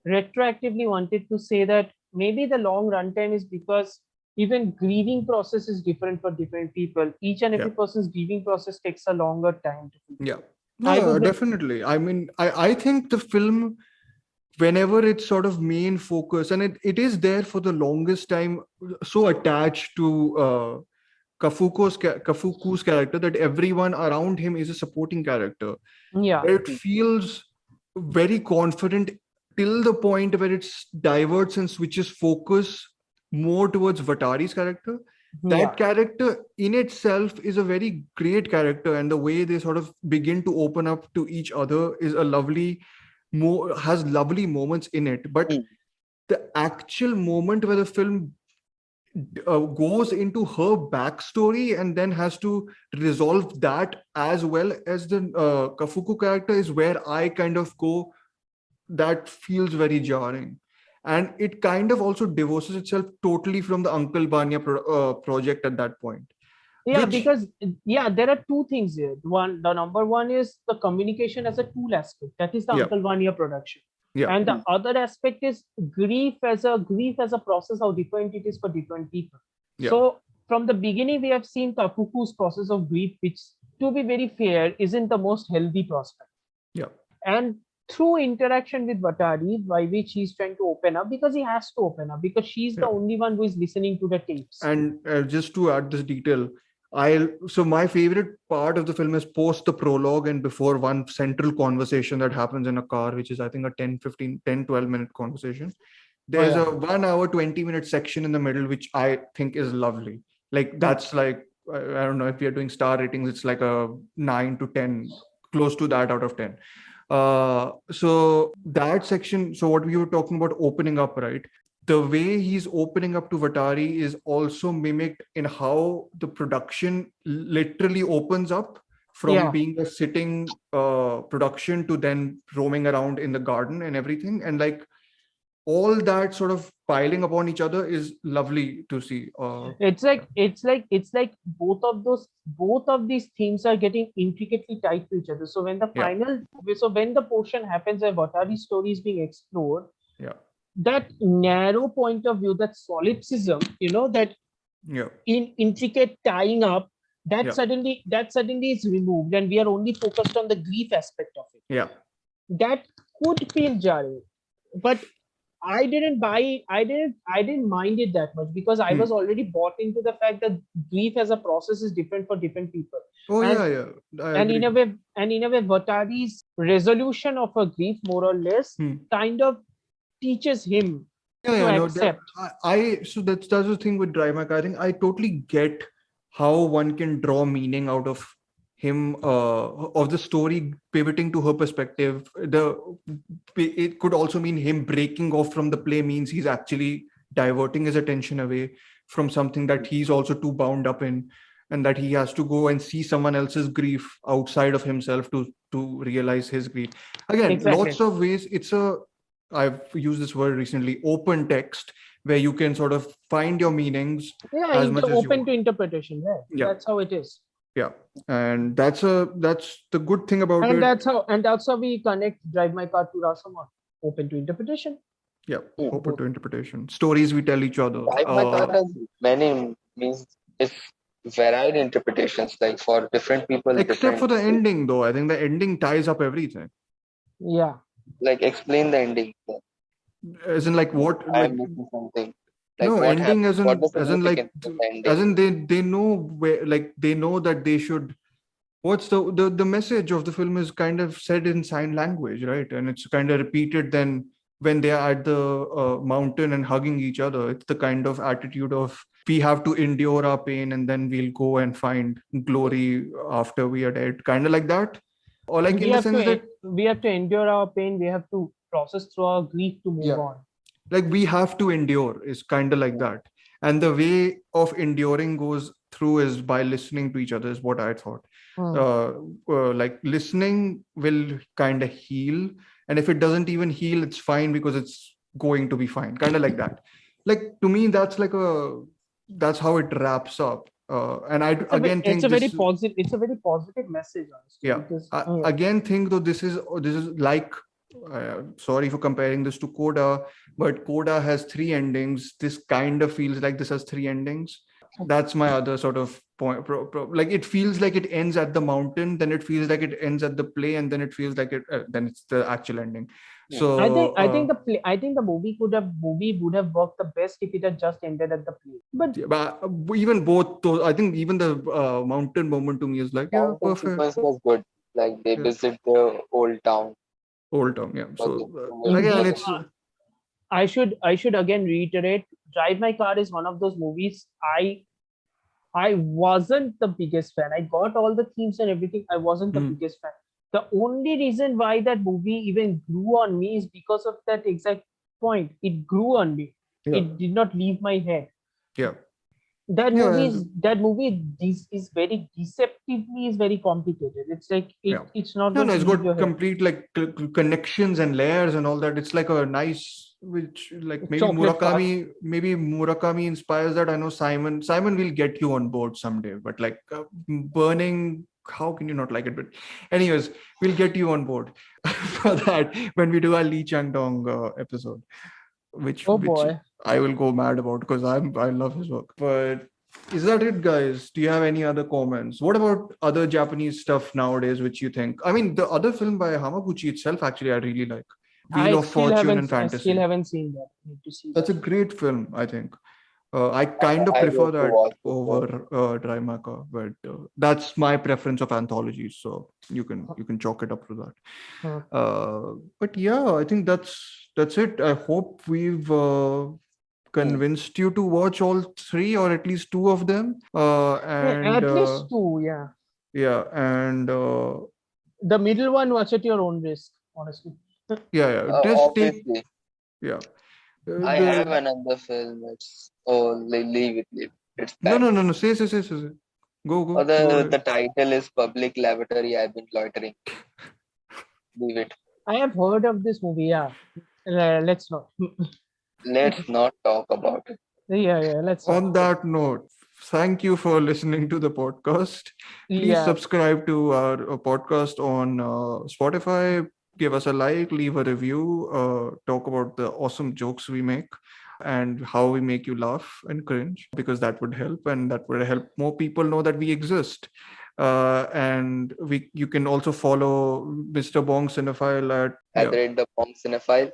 Speaker 2: retroactively wanted to say that maybe the long runtime is because even grieving process is different for different people. Each and every person's grieving process takes a longer time.
Speaker 1: Definitely. I mean, I think the film, whenever it's sort of main focus, and it is there for the longest time, so attached to Kafuku's character, that everyone around him is a supporting character. It feels very confident till the point where it diverts and switches focus more towards Vatari's character. That character in itself is a very great character, and the way they sort of begin to open up to each other is has lovely moments in it. But the actual moment where the film goes into her backstory and then has to resolve that as well as the Kafuku character is where I kind of go, that feels very jarring. And it kind of also divorces itself totally from the Uncle Vanya project at that point.
Speaker 2: Because there are two things here. The number one is the communication as a tool aspect. That is the Uncle Vanya production. And the other aspect is grief as a process, how different it is for different people. So from the beginning, we have seen Kafuku's process of grief, which, to be very fair, isn't the most healthy prospect.
Speaker 1: Yeah.
Speaker 2: And through interaction with Watari, by which he's trying to open up, because he has to open up, because she's the only one who is listening to the tapes.
Speaker 1: And just to add this detail, so my favorite part of the film is post the prologue and before one central conversation that happens in a car, which is I think a 12 minute conversation. There's a 1 hour 20-minute section in the middle, which I think is lovely. Like that's like, I don't know if you're doing star ratings, it's like a 9 to 10, close to that out of 10. So that section, so what we were talking about opening up, right? The way he's opening up to Watari is also mimicked in how the production literally opens up from being a sitting production to then roaming around in the garden and everything. And like all that sort of piling upon each other is lovely to see.
Speaker 2: It's like both of these themes are getting intricately tied to each other. So when the portion happens where Watari's story is being explored, that narrow point of view, that solipsism, that in intricate tying up, that suddenly is removed, and we are only focused on the grief aspect of it. That could feel jarring, but I didn't mind it that much, because I was already bought into the fact that grief as a process is different for different people. And in a way, Watari's resolution of her grief, more or less, kind of teaches him to accept.
Speaker 1: So that's the thing with Drive My Car. I think I totally get how one can draw meaning out of him, of the story pivoting to her perspective. It could also mean him breaking off from the play means he's actually diverting his attention away from something that he's also too bound up in, and that he has to go and see someone else's grief outside of himself to realize his grief. Again, lots of ways. I've used this word recently, open text, where you can sort of find your meanings as much as
Speaker 2: open to interpretation. That's how it is.
Speaker 1: And that's the good thing about it.
Speaker 2: And that's how we connect Drive My Car to Rashomon. Open to interpretation.
Speaker 1: Open to interpretation. Stories we tell each other.
Speaker 3: Drive My Car has many means. It's varied interpretations, like for different people.
Speaker 1: Except for the ending, though. I think the ending ties up everything.
Speaker 2: Yeah.
Speaker 3: Like explain the ending.
Speaker 1: As in, like what?
Speaker 3: I'm missing something.
Speaker 1: Like no, ending as in like as in they know where, like they know that they should. What's the message of the film is kind of said in sign language, right? And it's kind of repeated then when they are at the mountain and hugging each other. It's the kind of attitude of we have to endure our pain and then we'll go and find glory after we are dead, kind of like that. Or like in the sense that
Speaker 2: we have to endure our pain, we have to process through our grief to move on.
Speaker 1: Like we have to endure is kind of like that. And the way of enduring goes through is by listening to each other, is what I thought. Like listening will kind of heal. And if it doesn't even heal, it's fine because it's going to be fine. Kind of like that. Like to me, that's that's how it wraps up. And I think
Speaker 2: it's a very positive message. Honestly,
Speaker 1: again think though this is like, sorry for comparing this to Coda, but Coda has 3 endings. This kind of feels like this has 3 endings. That's my other sort of point. Like it feels like it ends at the mountain, then it feels like it ends at the play, and then it feels like then it's the actual ending. So
Speaker 2: I think the movie would have worked the best if it had just ended at the play. But
Speaker 1: even both those, I think even the mountain moment to me is like perfect.
Speaker 3: Was good. Like they visit the old town.
Speaker 1: So again, it's.
Speaker 2: I should again reiterate. Drive My Car is one of those movies I wasn't the biggest fan. I got all the themes and everything. I wasn't the biggest fan. The only reason why that movie even grew on me is because of that exact point. It grew on me. It did not leave my head. That movie is very deceptively is very complicated. It's like it's not.
Speaker 1: It's got complete like connections and layers and all that. It's like a nice, which like maybe Murakami inspires that. I know Simon will get you on board someday, but like Burning, how can you not like it? But anyways, we'll get you on board for that when we do our Lee Chang-dong episode, which I will go mad about because I love his work. But Is that it, guys? Do you have any other comments? What about other Japanese stuff nowadays, which you think? I mean, the other film by Hamaguchi itself, actually, I really like. Wheel of Fortune and
Speaker 2: I still
Speaker 1: Fantasy.
Speaker 2: haven't seen that. I need to see
Speaker 1: That's a
Speaker 2: that.
Speaker 1: great film, I think. I kind of
Speaker 3: I
Speaker 1: prefer
Speaker 3: hope to
Speaker 1: that
Speaker 3: watch it.
Speaker 1: over Drimaka, but that's my preference of anthologies. So you can chalk it up to that. But yeah, I think that's it. I hope we've convinced you to watch all three or at least two of them. And
Speaker 2: At least two, yeah.
Speaker 1: yeah, and
Speaker 2: The middle one, watch at your own risk, honestly.
Speaker 1: yeah, just take
Speaker 3: Obviously,
Speaker 1: yeah.
Speaker 3: I have another film. Leave it. It's
Speaker 1: No,
Speaker 3: bad.
Speaker 1: no, no, no. Say. Go,
Speaker 3: Oh,
Speaker 1: go ahead.
Speaker 3: the title is Public Lavatory. I've been loitering. Leave it.
Speaker 2: I have heard of this movie, yeah. Let's not.
Speaker 3: Let's not talk about it.
Speaker 2: Yeah, let's not.
Speaker 1: On that note, thank you for listening to the podcast. Please
Speaker 2: Yeah.
Speaker 1: subscribe to our podcast on Spotify. Give us a like, leave a review, talk about the awesome jokes we make and how we make you laugh and cringe, because that would help, and that would help more people know that we exist. And you can also follow Mr. Bong Cinephile at
Speaker 3: At the Bong Cinephile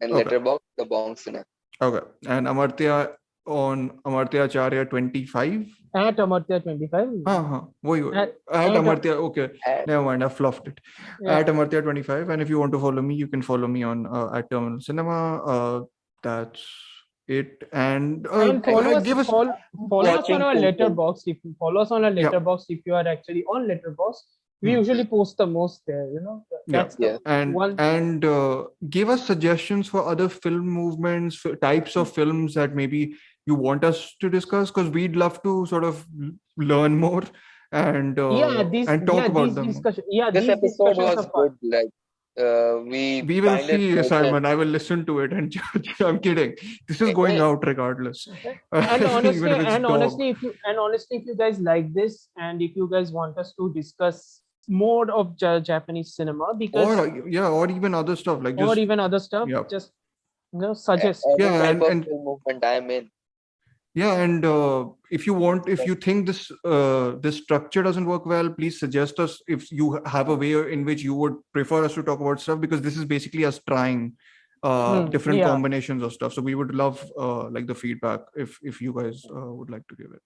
Speaker 3: and
Speaker 1: Okay.
Speaker 3: Letterboxd the Bong Cine.
Speaker 1: Okay. And Amartya on Amartya Acharya 25.
Speaker 2: At Amartya 25.
Speaker 1: At Amartya. Okay. Never mind. I fluffed it.
Speaker 2: Yeah.
Speaker 1: At Amartya 25. And if you want to follow me, you can follow me on at Terminal Cinema. That's it. And
Speaker 2: follow us,
Speaker 1: give us
Speaker 2: follow us on our
Speaker 3: Watching
Speaker 2: letterbox. If you follow us on our letterbox, if you are actually on letterbox, we usually post the most there, you know. That's the one.
Speaker 1: And give us suggestions for other film movements, types of films that maybe you want us to discuss, because we'd love to sort of learn more and talk about them.
Speaker 3: This episode was good. Like
Speaker 1: we will see, Simon. I will listen to it and judge. I'm kidding. This is going out regardless.
Speaker 2: And honestly, if you guys like this, and if you guys want us to discuss more of Japanese cinema, because
Speaker 1: or even other stuff
Speaker 2: just suggest.
Speaker 3: Type of film movement I'm in.
Speaker 1: Yeah, and if you think this structure doesn't work well, please suggest us if you have a way in which you would prefer us to talk about stuff, because this is basically us trying different combinations of stuff. So we would love like the feedback if you guys would like to give it.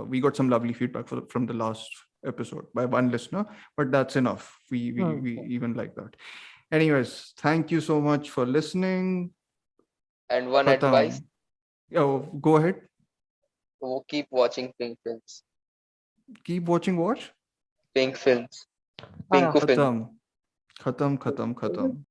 Speaker 1: We got some lovely feedback from the last episode by one listener, but that's enough. We even like that. Anyways, thank you so much for listening.
Speaker 3: And one advice.
Speaker 1: Oh, go ahead.
Speaker 3: Keep watching pink films.
Speaker 1: Keep watching what?
Speaker 3: Pink films. Pink films.
Speaker 1: Khatam.